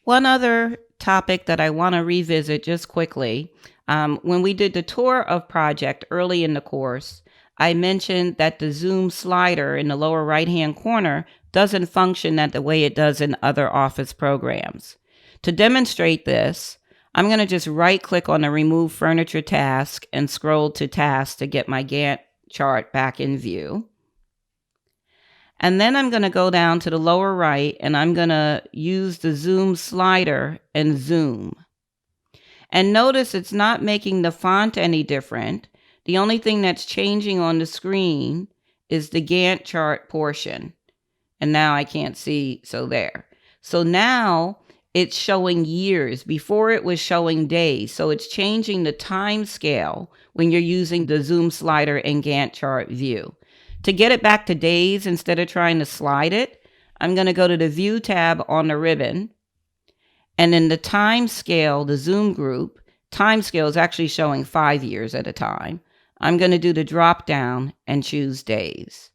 One other topic that I want to revisit just quickly. When we did the tour of project early in the course, I mentioned that the zoom slider in the lower right-hand corner doesn't function the way it does in other Office programs. To demonstrate this, I'm going to just right-click on the Remove Furniture task and scroll to Tasks to get my Gantt chart back in view. And then I'm going to go down to the lower right and I'm going to use the zoom slider and zoom. And notice it's not making the font any different. The only thing that's changing on the screen is the Gantt chart portion. And now I can't see, so there. So now it's showing years. Before it was showing days. So it's changing the time scale when you're using the zoom slider and Gantt chart view. To get it back to days instead of trying to slide it, I'm going to go to the View tab on the ribbon. And in the time scale, the zoom group, time scale is actually showing 5 years at a time. I'm going to do the drop down and choose days.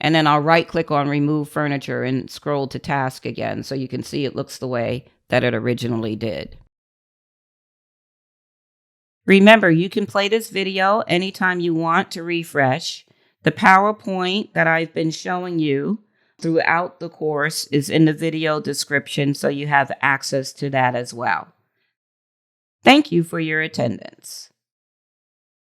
And then I'll right click on Remove Furniture and scroll to Task again so you can see it looks the way that it originally did. Remember, you can play this video anytime you want to refresh. The PowerPoint that I've been showing you throughout the course is in the video description, so you have access to that as well. Thank you for your attendance.